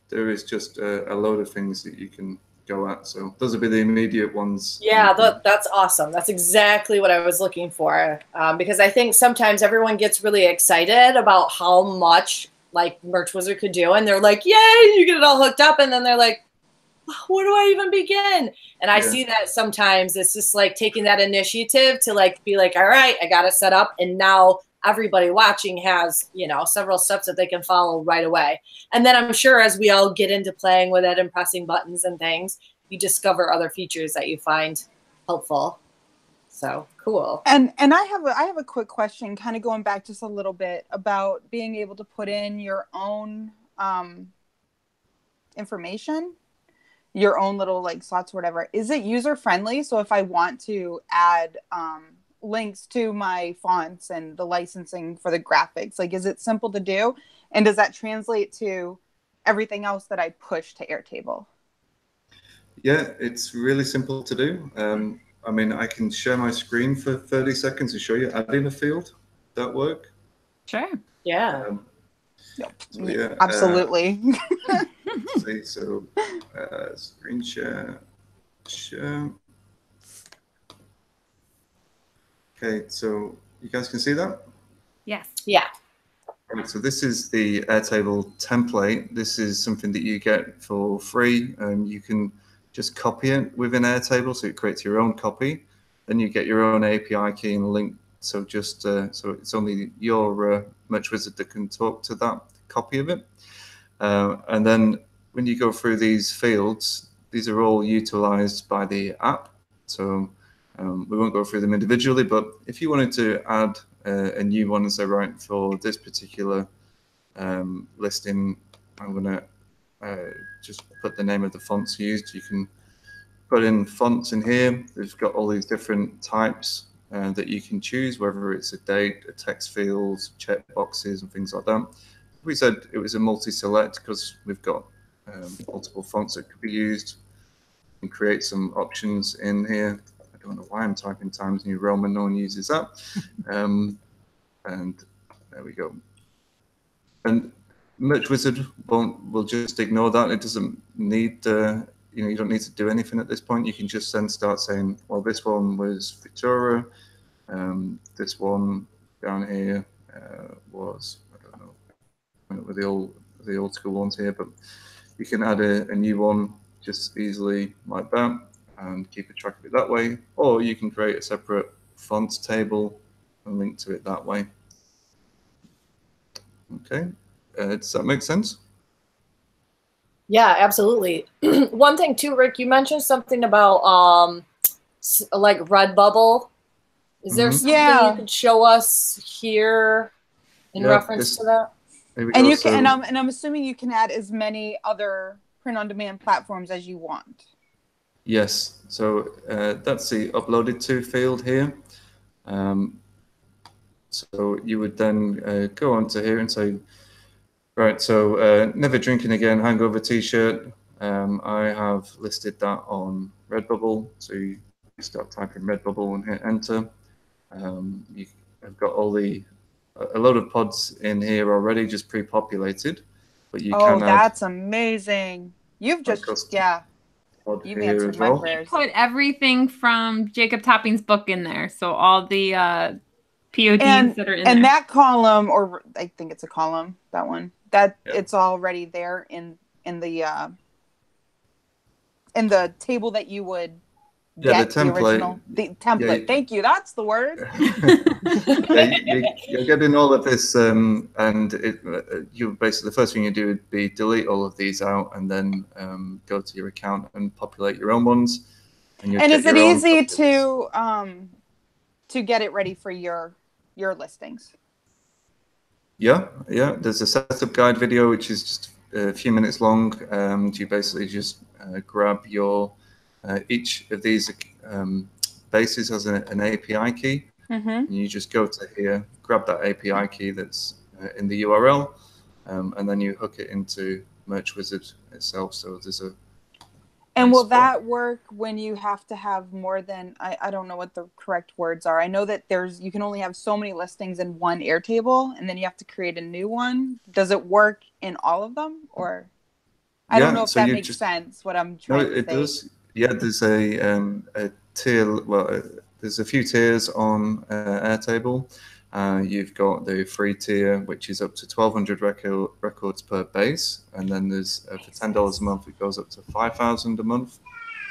There is just a load of things that you can go at. So those would be the immediate ones. Yeah, that's awesome. That's exactly what I was looking for. Because I think sometimes everyone gets really excited about how much like Merch Wizard could do, and they're like, yay, you get it all hooked up, and then they're like, where do I even begin? And I see that sometimes it's just like taking that initiative to like be like, all right, I got it set up, and now everybody watching has, several steps that they can follow right away. And then I'm sure as we all get into playing with it and pressing buttons and things, you discover other features that you find helpful. So cool. And I have a quick question, kind of going back just a little bit about being able to put in your own information, your own little like slots or whatever. Is it user friendly? So if I want to add links to my fonts and the licensing for the graphics, like, is it simple to do? And does that translate to everything else that I push to Airtable? Yeah, it's really simple to do. I mean, I can share my screen for 30 seconds to show you adding a field. That work? Sure. Yeah. So, yeah, absolutely. See, so screen share. Okay, so you guys can see that? Yes. Yeah. Right, so this is the Airtable template. This is something that you get for free. You can just copy it within Airtable, so it creates your own copy. Then you get your own API key and link. So just so it's only your Merch Wizard that can talk to that copy of it. And then when you go through these fields, these are all utilized by the app. So we won't go through them individually, but if you wanted to add a new one and say, right, for this particular listing, I'm going to just put the name of the fonts used. You can put in fonts in here. They've got all these different types that you can choose, whether it's a date, a text fields, check boxes, and things like that. We said it was a multi-select because we've got multiple fonts that could be used. You can create some options in here. I don't know why I'm typing Times New Roman. No one uses that. And there we go. And Merch Wizard will just ignore that. It doesn't need, you don't need to do anything at this point. You can just then start saying, well, this one was Victoria. This one down here was, I don't know, with the old school ones here, but you can add a new one just easily like that and keep a track of it that way. Or you can create a separate font table and link to it that way. Okay. Does that make sense? Yeah, absolutely. One thing too, Rick, you mentioned something about like Redbubble. Is there something you could show us here in reference to that? And you can, and I'm assuming you can add as many other print-on-demand platforms as you want. Yes. So that's the uploaded to field here. So you would then go onto here and say, right, so never drinking again, hangover t-shirt. I have listed that on Redbubble. So you start typing Redbubble and hit enter. You have got a load of pods in here already, just pre-populated, but you can add. That's amazing. You've just, you've answered my prayers. Put everything from Jacob Topping's book in there. So all the PODs that are in there. And that column, or I think it's a column, that one, it's already there in the table that you would get the template. The template. Yeah. Thank you. That's the word. You're getting all of this, and you basically the first thing you do would be delete all of these out, and then go to your account and populate your own ones. And is it easy to get it ready for your listings? Yeah. There's a setup guide video which is just a few minutes long. You basically just grab your each of these bases has an API key. And you just go to here, grab that API key that's in the URL, and then you hook it into Merch Wizard itself. So there's a. And will that work when you have to have more than, I don't know what the correct words are. I know that you can only have so many listings in one Airtable, and then you have to create a new one. Does it work in all of them, or? I don't know if that makes sense, what I'm trying to say. It does. Yeah, there's a tier. Well, there's a few tiers on Airtable. You've got the free tier, which is up to 1,200 records per base, and then there's for $10 a month, it goes up to 5,000 a month.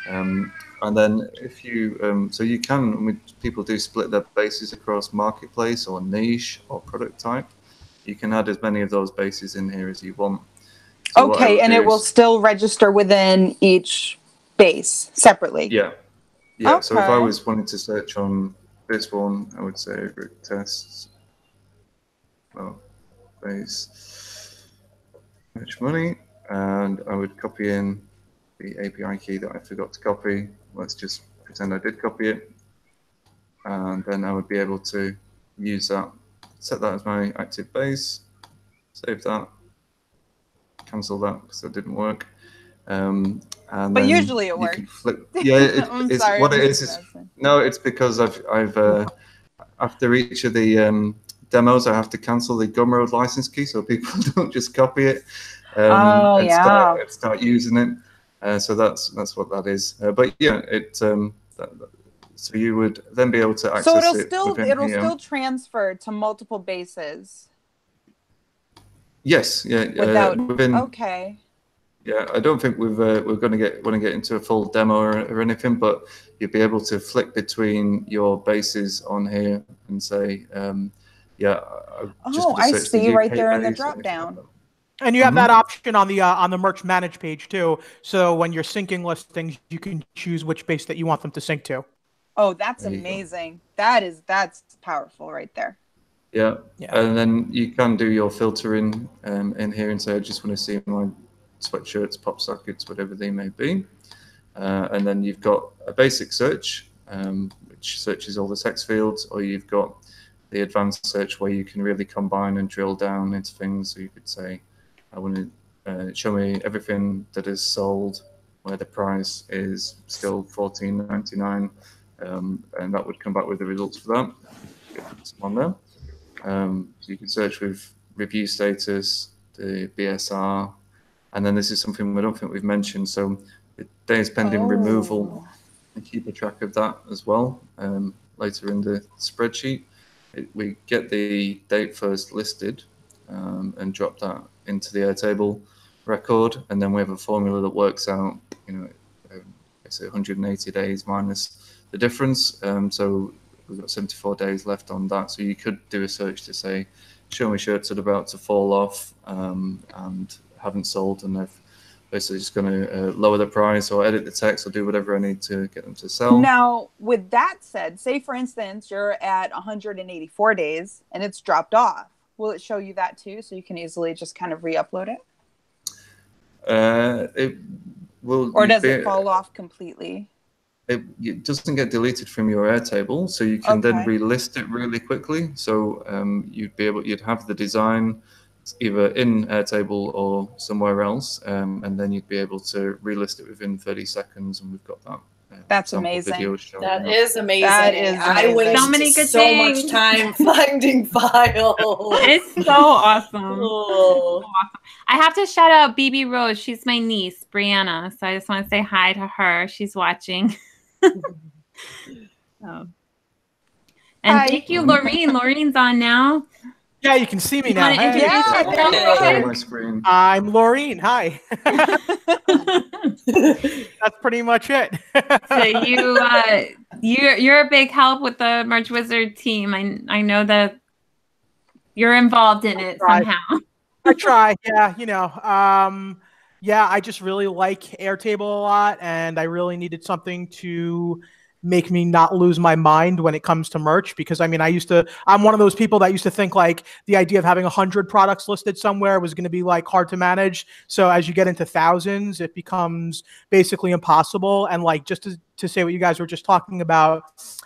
And then if you, so you can, people do split their bases across marketplace or niche or product type. You can add as many of those bases in here as you want. So okay, and it will still register within each base separately. Yeah. Okay. So if I was wanting to search on this one, I would say Rick tests. Well, base much money, and I would copy in the API key that I forgot to copy. Let's just pretend I did copy it, and then I would be able to use that, set that as my active base, save that, cancel that because that didn't work. But usually it works. Yeah, I'm sorry, what it is. No, it's because I've after each of the demos, I have to cancel the Gumroad license key so people don't just copy it and start using it. So that's what that is. But yeah, so you would then be able to access so it'll still transfer to multiple bases. Yes. Yeah. Okay. Yeah, I don't think we're going to want to get into a full demo or anything, but you'll be able to flick between your bases on here and say, I see right there in the drop down. And you have that option on the merch manage page too. So when you're syncing listings, you can choose which base that you want them to sync to. Oh, that's amazing. That's powerful right there. Yeah. And then you can do your filtering in here and say, I just want to see my sweatshirts, pop sockets, whatever they may be. And then you've got a basic search, which searches all the text fields, or you've got the advanced search where you can really combine and drill down into things. So you could say, I want to show me everything that is sold where the price is still $14.99, and that would come back with the results for that. Get some on there. So you can search with review status, the BSR, and then this is something I don't think we've mentioned. So the days pending removal, and keep a track of that as well. Later in the spreadsheet, we get the date first listed and drop that into the Airtable record, and then we have a formula that works out, it's 180 days minus the difference. So we've got 74 days left on that. So you could do a search to say, show me shirts that are about to fall off and haven't sold, and they've basically just going to lower the price or edit the text or do whatever I need to get them to sell. Now, with that said, say for instance, you're at 184 days and it's dropped off. Will it show you that too? So you can easily just kind of re-upload it? It will. Or does it fall off completely? it doesn't get deleted from your Airtable, so you can then relist it really quickly. So you'd have the design either in Airtable or somewhere else, and then you'd be able to relist it within 30 seconds, and we've got that. That's amazing. That is amazing. That is I waste so much time finding files. It's so awesome. So awesome. I have to shout out BB Rose. She's my niece, Brianna. So I just want to say hi to her. She's watching. And thank you, Laureen. Laureen's on now. Yeah, you can see me now. Hey. My screen. I'm Laureen. Hi. That's pretty much it. So you're a big help with the Merch Wizard team. I know that you're involved in it somehow. I try. Yeah, yeah, I just really like Airtable a lot, and I really needed something to make me not lose my mind when it comes to merch, because I'm one of those people that used to think like the idea of having 100 products listed somewhere was going to be like hard to manage. So as you get into thousands, it becomes basically impossible. And like, just to say what you guys were just talking about,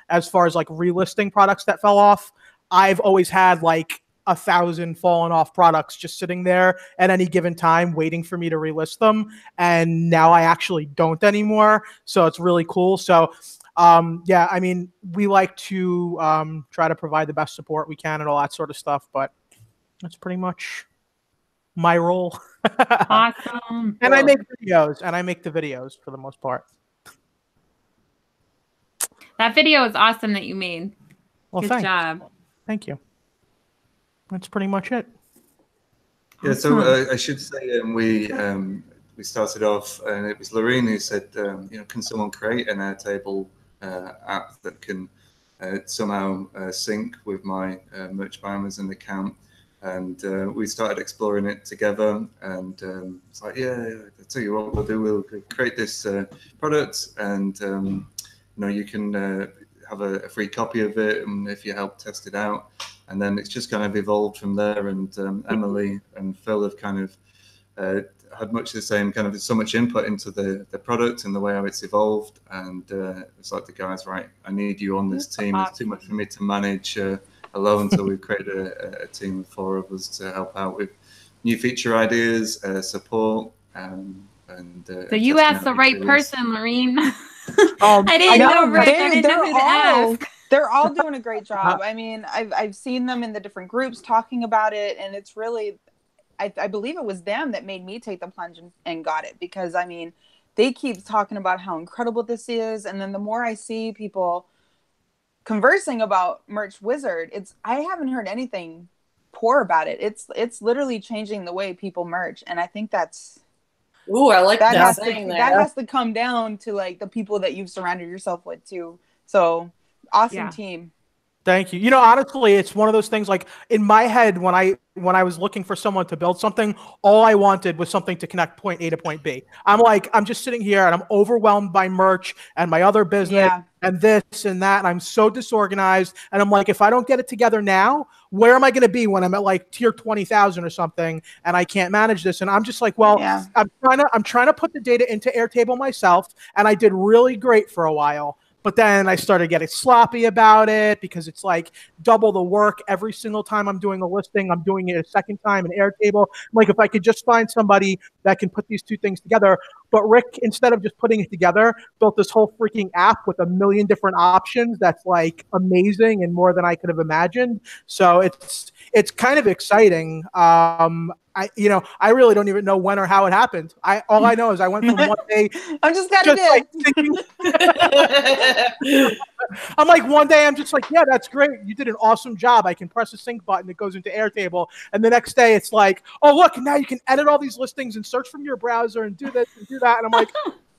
as far as like relisting products that fell off, I've always had like 1,000 fallen off products just sitting there at any given time waiting for me to relist them. And now I actually don't anymore. So it's really cool. So yeah, I mean, we like to try to provide the best support we can and all that sort of stuff, but that's pretty much my role. Awesome. And I make videos, and I make the videos for the most part. That video is awesome that you made. Well, Good job. Thank you. That's pretty much it. Yeah, so I should say we started off, and it was Lorraine who said, can someone create an Airtable app that can somehow sync with my Merch by Amazon account? And we started exploring it together, and it's like, yeah, I'll tell you what we'll do. We'll create this product, and you can have a free copy of it, and if you help test it out. And then it's just kind of evolved from there. And Emily and Phil have kind of had much the same, kind of so much input into the product and the way how it's evolved. And it's like the guys, right, I need you on this team. It's too much for me to manage alone. So we've created a team of 4 of us to help out with new feature ideas, support. So you asked the right person, Lorene. I didn't know, Rick. I didn't know who to ask. They're all doing a great job. I mean, I've seen them in the different groups talking about it, and it's really, I believe it was them that made me take the plunge and got it, because I mean, they keep talking about how incredible this is, and then the more I see people conversing about Merch Wizard, I haven't heard anything poor about it. It's literally changing the way people merch, and I think that's. Ooh, I like that. That has to come down to like the people that you've surrounded yourself with too. So. Awesome team. Thank you. Honestly, it's one of those things, like in my head, when I was looking for someone to build something, all I wanted was something to connect point A to point B. I'm just sitting here and I'm overwhelmed by merch and my other business and this and that. And I'm so disorganized. And I'm like, if I don't get it together now, where am I going to be when I'm at like tier 20,000 or something and I can't manage this? And I'm just like, well, I'm trying to put the data into Airtable myself. And I did really great for a while. But then I started getting sloppy about it because it's like double the work every single time I'm doing a listing. I'm doing it a second time in Airtable. Like, if I could just find somebody that can put these two things together. But Rick, instead of just putting it together, built this whole freaking app with a million different options that's like amazing and more than I could have imagined. So it's kind of exciting. I really don't even know when or how it happened. All I know is I went from one day. I'm just kind of like thinking, I'm like, one day I'm just like, yeah, that's great. You did an awesome job. I can press a sync button that goes into Airtable. And the next day it's like, oh, look, now you can edit all these listings and search from your browser and do this and do that. And I'm like,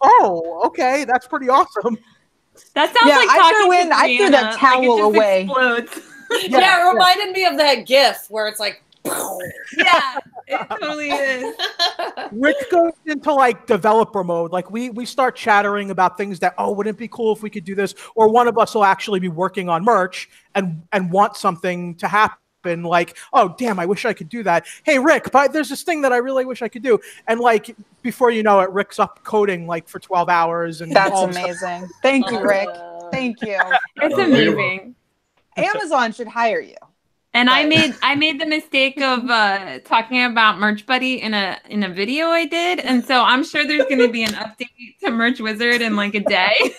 oh, okay, that's pretty awesome. That sounds like talking I threw that towel away. Yeah, it reminded me of that GIF where it's like, yeah, it totally is. Rick goes into like developer mode. Like we start chattering about things that, oh, wouldn't it be cool if we could do this? Or one of us will actually be working on merch and want something to happen. and like, oh damn, I wish I could do that. Hey Rick, but there's this thing that I really wish I could do. And like before you know it, Rick's up coding like for 12 hours and that's amazing. Thank you, Rick. Thank you. It's amazing. Amazon should hire you. And I made the mistake of talking about Merch Buddy in a video I did, and so I'm sure there's going to be an update to Merch Wizard in like a day.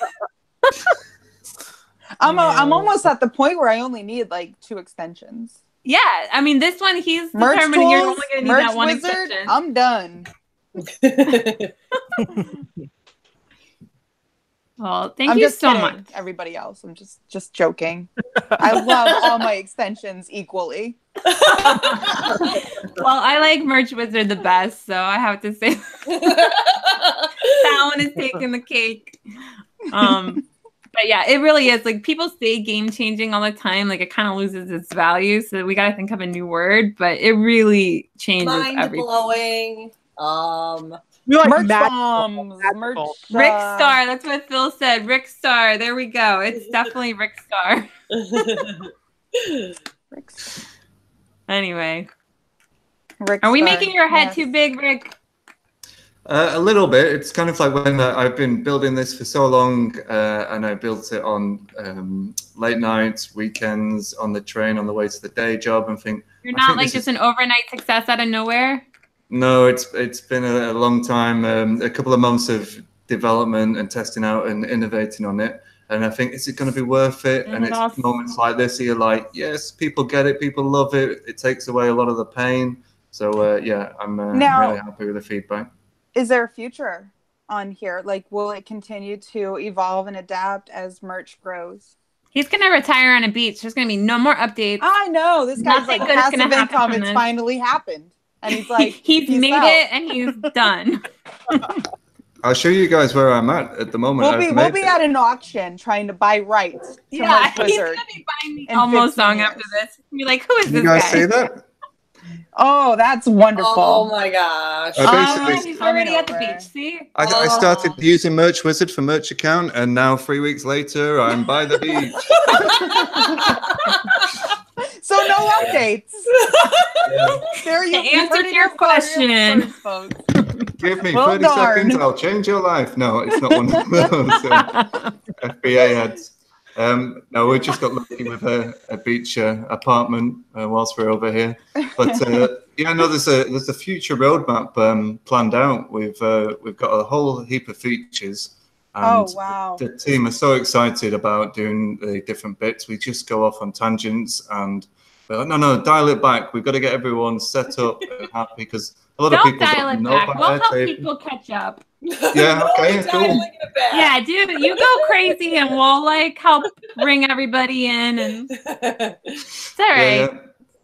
I'm almost at the point where I only need like 2 extensions. Yeah, I mean this one he's Merch determining tools, you're only going to need Merch that one Wizard, extension. I'm done. Well, thank you so much, everybody else. I'm just joking. I love all my extensions equally. Well, I like Merch Wizard the best, so I have to say that one is taking the cake. But yeah, it really is. Like people say game changing all the time, like it kind of loses its value. So we got to think of a new word, but it really changes everything. Mind blowing. Merch bombs, merch Rick Star. That's what Phil said. Rick Star. There we go. It's definitely Rick Star. Rick Star. Anyway, Rick are we Star. making your head Yes. too big, Rick? A little bit. It's kind of like when I've been building this for so long, and I built it on late nights, weekends, on the train, on the way to the day job, and think You're not like just an overnight success out of nowhere. No, it's been a long time, a couple of months of development and testing out and innovating on it. And I think, is it going to be worth it? And it's moments like this, you're like, yes, people get it, people love it. It takes away a lot of the pain. So yeah, I'm really happy with the feedback. Is there a future on here? Like, will it continue to evolve and adapt as merch grows? He's going to retire on a beach. There's going to be no more updates. I know. This guy's like passive income. It's finally happened. And he's like, he's made it and he's done. I'll show you guys where I'm at the moment. We'll be at an auction trying to buy rights. To yeah, Merch he's Wizard going to be buying the Elmo song after this. Be like, who is this guy? You guys see that? Oh, that's wonderful. Oh my gosh. He's already at the beach. See? I started using Merch Wizard for merch account, and now 3 weeks later, I'm by the beach. So no updates. There you answer your question. Folks. Give me 30 seconds, I'll change your life. No, it's not one of those FBA ads. No, we just got lucky with a beach apartment whilst we're over here. But yeah, no, there's a future roadmap planned out. We've got a whole heap of features. And oh wow! The team are so excited about doing the different bits. We just go off on tangents and we're like, no, dial it back. We've got to get everyone set up and happy because a lot of people don't know about we'll help people catch up. Yeah, okay, cool. Yeah, dude, you go crazy and we'll like help bring everybody in and it's all right.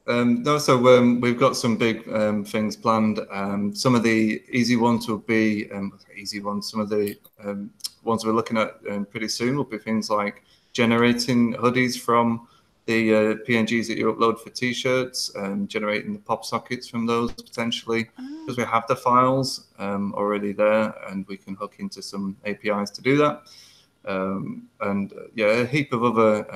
Yeah. No, so we've got some big things planned. Some of the easy ones will be Some of the ones we're looking at pretty soon will be things like generating hoodies from the PNGs that you upload for t-shirts, generating the pop sockets from those potentially, because we have the files already there and we can hook into some APIs to do that. And yeah, a heap of other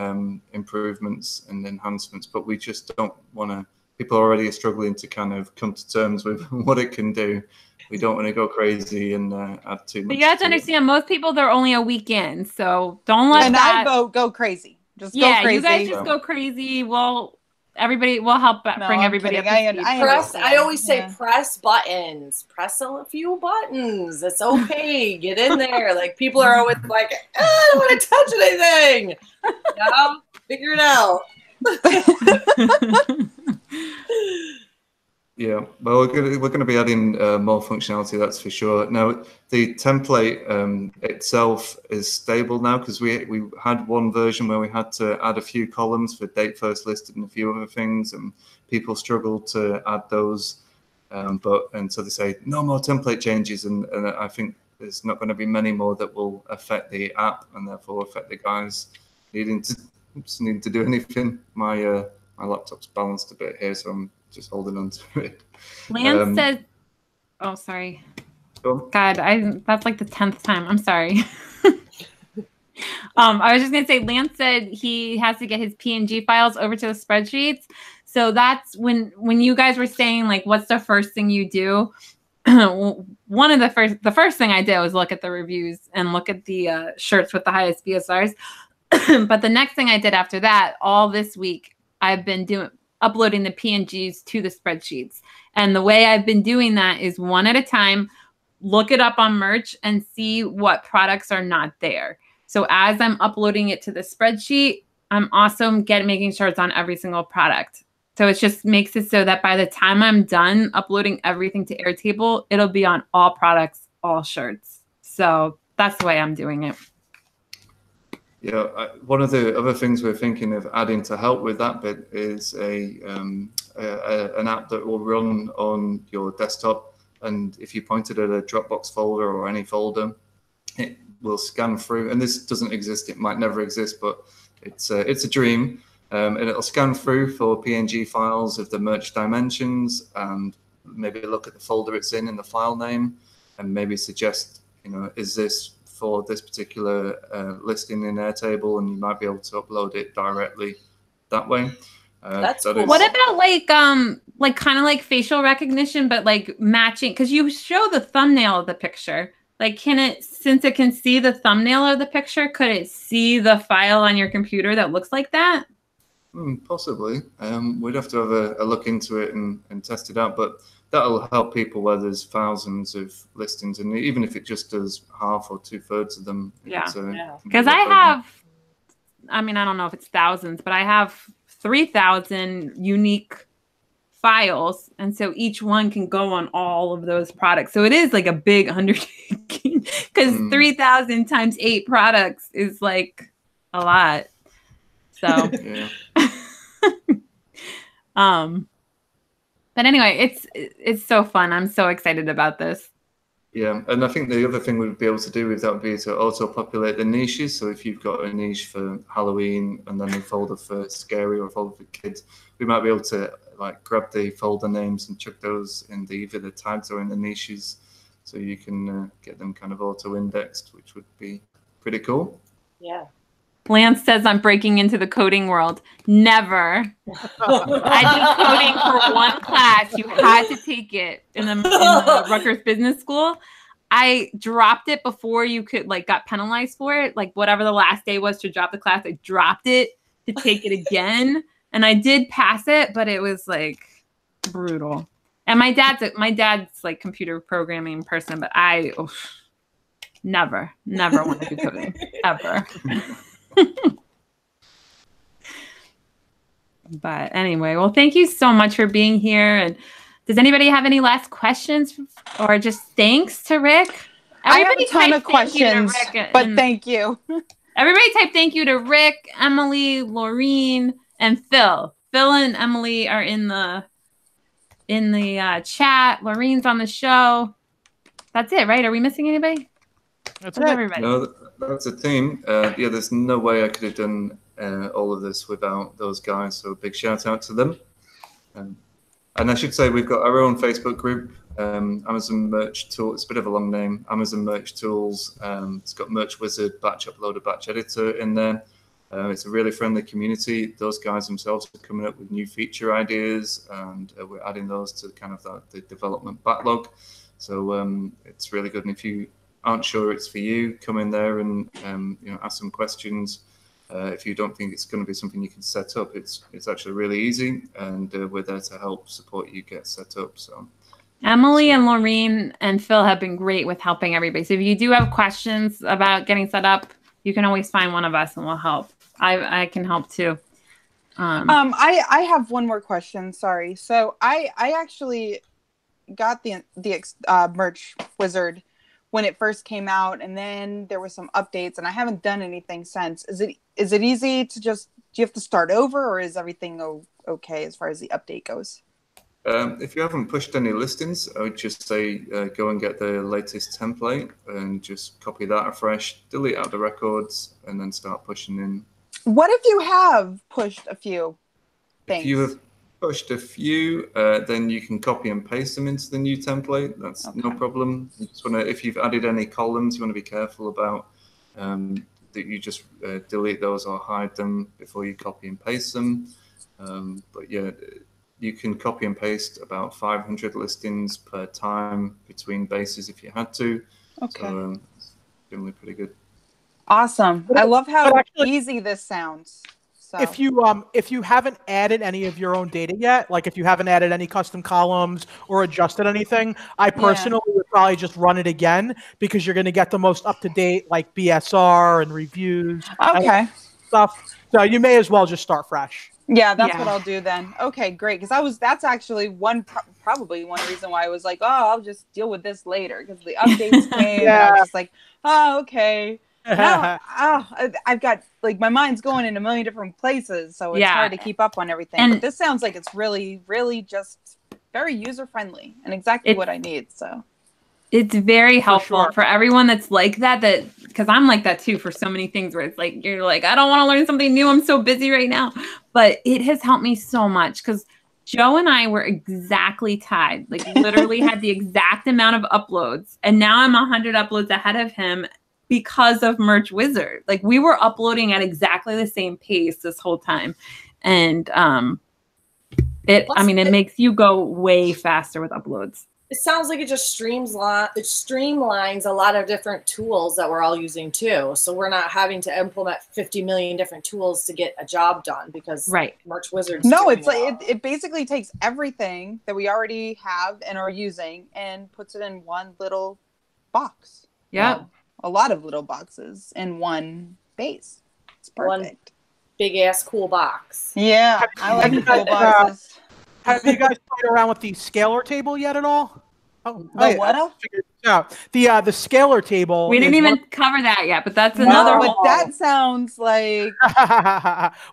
improvements and enhancements, but we just don't want to, people already are struggling to kind of come to terms with what it can do. We don't want to go crazy and add too much. But you have to understand, most people, they're only a week in, so don't let that... And I vote go crazy. Just go crazy. You guys just go crazy. Everybody will help bring everybody up to speed. I always say press buttons. Press a few buttons. It's okay. Get in there. Like people are always like, I don't want to touch anything. Figure it out. Yeah, well, we're going to be adding more functionality, that's for sure. Now, the template itself is stable now because we had one version where we had to add a few columns for date first listed and a few other things, and people struggled to add those. And so they say no more template changes, and I think there's not going to be many more that will affect the app and therefore affect the guys needing to do anything. My laptop's balanced a bit here, so I'm just holding on to it. Lance says, oh, sorry. God, that's like the 10th time. I'm sorry. I was just going to say, Lance said he has to get his PNG files over to the spreadsheets. So that's when you guys were saying like, what's the first thing you do? One of the first thing I did was look at the reviews and look at the shirts with the highest BSRs. But the next thing I did after that, all this week, I've been uploading the PNGs to the spreadsheets. And the way I've been doing that is one at a time, look it up on merch and see what products are not there. So as I'm uploading it to the spreadsheet, I'm also making sure it's on every single product. So it just makes it so that by the time I'm done uploading everything to Airtable, it'll be on all products, all shirts. So that's the way I'm doing it. Yeah, one of the other things we're thinking of adding to help with that bit is an app that will run on your desktop. And if you point it at a Dropbox folder or any folder, it will scan through. And this doesn't exist; it might never exist, but it's a dream. And it'll scan through for PNG files of the merch dimensions, and maybe look at the folder it's in the file name, and maybe suggest, is this for this particular listing in Airtable, and you might be able to upload it directly that way. That's cool. What about like kind of like facial recognition, but like matching? Because you show the thumbnail of the picture. Like, since it can see the thumbnail of the picture, could it see the file on your computer that looks like that? Possibly. We'd have to have a look into it and test it out, but that'll help people where there's thousands of listings, and even if it just does half or 2/3 of them. Yeah. Because I don't know if it's thousands, but I have 3,000 unique files, and so each one can go on all of those products. So it is like a big undertaking, because 3,000 times 8 products is like a lot. So but anyway, it's so fun. I'm so excited about this. Yeah, and I think the other thing we'd be able to do with that would be to auto-populate the niches. So if you've got a niche for Halloween and then a folder for scary or a folder for kids, we might be able to like grab the folder names and chuck those in either the tags or in the niches, so you can get them kind of auto-indexed, which would be pretty cool. Yeah. Lance says I'm breaking into the coding world. Never. I did coding for one class. You had to take it in the Rutgers Business School. I dropped it before you could got penalized for it. Like whatever the last day was to drop the class, I dropped it to take it again. And I did pass it, but it was like brutal. And my dad's like computer programming person, but I never want to do coding ever. But anyway, well, thank you so much for being here. And does anybody have any last questions, or just thanks to Rick? Everybody I have a ton of questions, but thank you. Everybody type thank you to Rick, Emily, Laureen, and Phil. Phil and Emily are in the chat. Laureen's on the show. That's it, right? Are we missing anybody? That's it. Everybody. No, that's a team. Yeah, there's no way I could have done all of this without those guys. So a big shout out to them. And I should say we've got our own Facebook group, Amazon Merch Tool. It's a bit of a long name. Amazon Merch Tools. It's got Merch Wizard, Batch Uploader, Batch Editor in there. It's a really friendly community. Those guys themselves are coming up with new feature ideas, and we're adding those to kind of the development backlog. So it's really good. And if you aren't sure it's for you, come in there and ask some questions. If you don't think it's going to be something you can set up, it's actually really easy, and we're there to help support you get set up. So Emily and Laureen and Phil have been great with helping everybody. So if you do have questions about getting set up, you can always find one of us and we'll help. I can help too. I have one more question. Sorry. So I actually got the Merch Wizard when it first came out, and then there were some updates, and I haven't done anything since. Is it easy to do you have to start over, or is everything okay as far as the update goes? If you haven't pushed any listings, I would just say go and get the latest template and just copy that afresh, delete out the records, and then start pushing in. What if you have pushed a few things? If you have pushed a few, then you can copy and paste them into the new template. That's okay. No problem. You just want to, if you've added any columns, you want to be careful about that you just delete those or hide them before you copy and paste them. But yeah, you can copy and paste about 500 listings per time between bases if you had to. Okay. So it's generally pretty good. Awesome. I love how actually, easy this sounds. So. If you haven't added any of your own data yet, like if you haven't added any custom columns or adjusted anything, I personally would probably just run it again, because you're going to get the most up-to-date like BSR and reviews and stuff. So you may as well just start fresh. Yeah, that's what I'll do then. Okay, great. Because that's actually probably one reason why I was like, oh, I'll just deal with this later, because the updates came and I was just like, oh, okay. Now, I've got like my mind's going in a million different places, so it's hard to keep up on everything. And but this sounds like it's really, really just very user friendly and exactly what I need. So it's very helpful for everyone that's like that. Because I'm like that too for so many things where it's like you're like, I don't want to learn something new. I'm so busy right now. But it has helped me so much, because Joe and I were exactly tied. Like literally had the exact amount of uploads, and now I'm 100 uploads ahead of him, because of Merch Wizard. Like we were uploading at exactly the same pace this whole time. And it makes you go way faster with uploads. It sounds like it just streamlines a lot of different tools that we're all using too. So we're not having to implement 50 million different tools to get a job done, because Merch Wizard's it basically takes everything that we already have and are using and puts it in one little box. Yeah. A lot of little boxes in one base. It's perfect. One big ass cool box. Yeah, I like the cool boxes. Have you guys played around with the scalar table yet at all? What? Yeah, the scalar table. We didn't even cover that yet, but that's another. But that sounds like.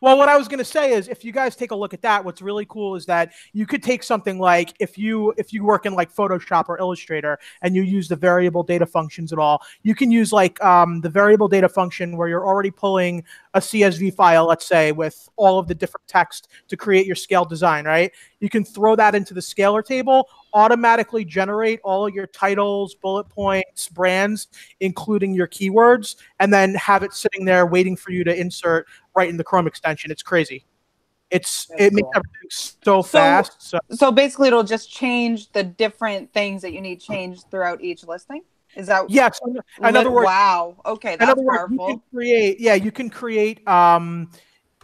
Well, what I was going to say is, if you guys take a look at that, what's really cool is that you could take something like if you work in like Photoshop or Illustrator and you use the variable data functions and all, you can use like the variable data function where you're already pulling a CSV file, let's say, with all of the different text to create your scale design, right? You can throw that into the scalar table, automatically generate all of your titles, bullet points, brands, including your keywords, and then have it sitting there waiting for you to insert right in the Chrome extension. It's crazy. Makes everything so fast. So basically it'll just change the different things that you need changed throughout each listing? Is that in other words, wow. Okay, that's powerful. You can create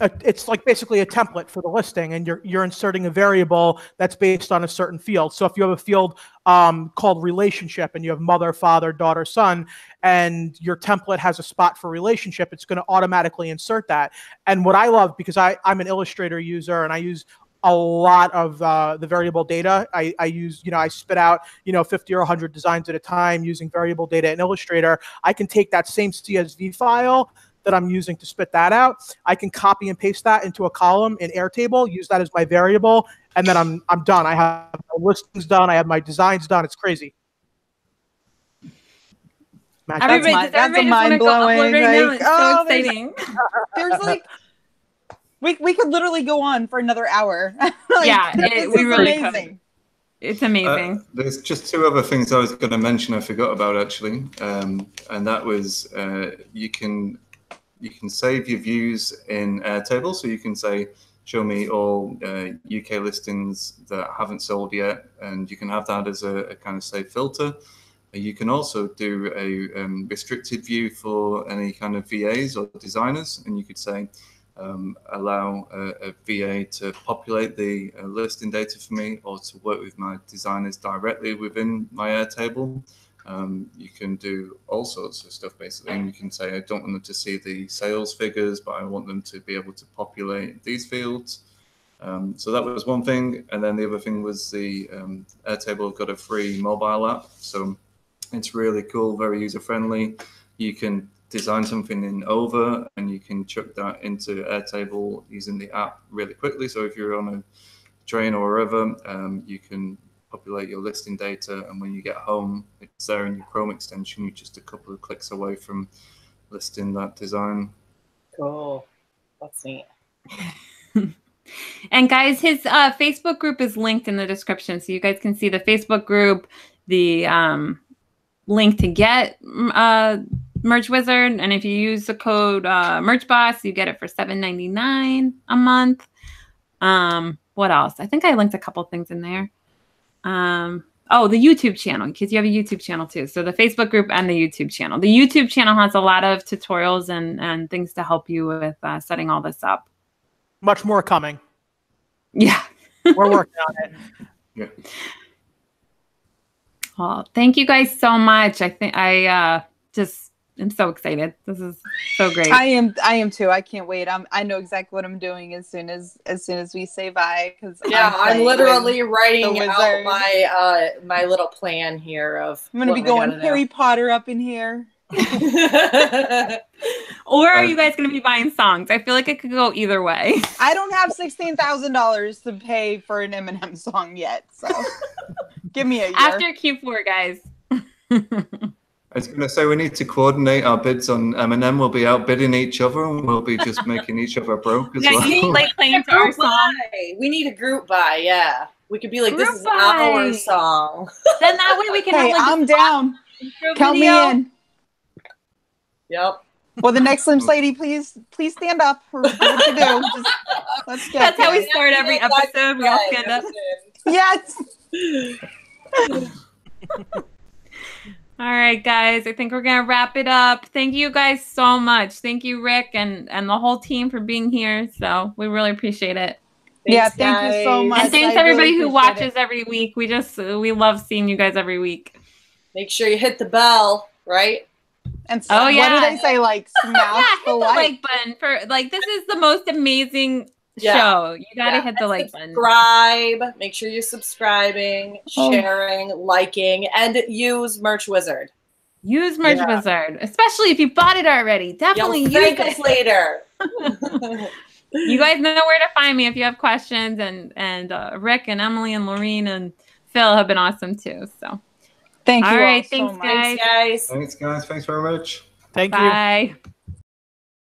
it's like basically a template for the listing, and you're inserting a variable that's based on a certain field. So if you have a field called relationship and you have mother, father, daughter, son, and your template has a spot for relationship, it's going to automatically insert that. And what I love, because I'm an Illustrator user and I use a lot of the variable data. I use, I spit out, 50 or 100 designs at a time using variable data in Illustrator. I can take that same CSV file that I'm using to spit that out. I can copy and paste that into a column in Airtable, use that as my variable, and then I'm done. I have my listings done. I have my designs done. It's crazy. That's mind-blowing. Right, so exciting. There's like, we could literally go on for another hour. We really could. It's amazing. There's just two other things I was going to mention I forgot about, actually. And that was you can save your views in Airtable. So you can say, show me all UK listings that haven't sold yet. And you can have that as a kind of saved filter. You can also do a restricted view for any kind of VAs or designers. And you could say, allow a VA to populate the listing data for me, or to work with my designers directly within my Airtable. You can do all sorts of stuff, basically. And you can say, I don't want them to see the sales figures, but I want them to be able to populate these fields. So that was one thing. And then the other thing was the Airtable got a free mobile app. So it's really cool, very user-friendly. You can design something in Over and you can chuck that into Airtable using the app really quickly. So if you're on a train or wherever, you can populate your listing data, and when you get home, it's there in your Chrome extension. You're just a couple of clicks away from listing that design. Cool. That's neat. And guys, his Facebook group is linked in the description, so you guys can see the Facebook group, the link to get Merch Wizard, and if you use the code Merch Boss, you get it for $7.99 a month. what else? I think I linked a couple things in there. Oh, the YouTube channel, because you have a YouTube channel too. So the Facebook group and the YouTube channel. The YouTube channel has a lot of tutorials and things to help you with setting all this up. Much more coming. Yeah. We're working on it. Yeah. Well, thank you guys so much. I think I just am so excited. This is so great. I am too. I can't wait. I know exactly what I'm doing as soon as we say bye. Because I'm literally writing out my little plan here of. I'm gonna be going Harry Potter up in here. Or are you guys going to be buying songs? I feel like it could go either way. I don't have $16,000 to pay for an Eminem song yet, so give me a year. After Q4, guys. I was going to say we need to coordinate our bids on Eminem. We'll be outbidding each other, and we'll be just making each other broke as well. You need, like, claim to our song. We need a group buy. Yeah, we could be like, this is our song. Then that way we can. Hey, have, like, I'm down. Count me in. Yep. Well, the next Slims lady, please stand up. Or what to do? Just, let's get. That's how we start every episode. We all stand up. Yes. All right, guys. I think we're gonna wrap it up. Thank you guys so much. Thank you, Rick, and the whole team for being here. So we really appreciate it. Thanks, thank you so much. And thanks everybody who watches every week. We love seeing you guys every week. Make sure you hit the bell, right? And so, what did I say? Like, smash hit the like button for like this is the most amazing show. You gotta hit the like button. Subscribe. Make sure you're subscribing, sharing, liking, and use Merch Wizard. Use Merch Wizard, especially if you bought it already. Definitely use it later. You guys know where to find me if you have questions, and Rick and Emily and Laureen and Phil have been awesome too. So. Thank you. All right. Thanks, guys. Thanks, guys. Thanks, guys. Thanks very much. Thank you. Bye.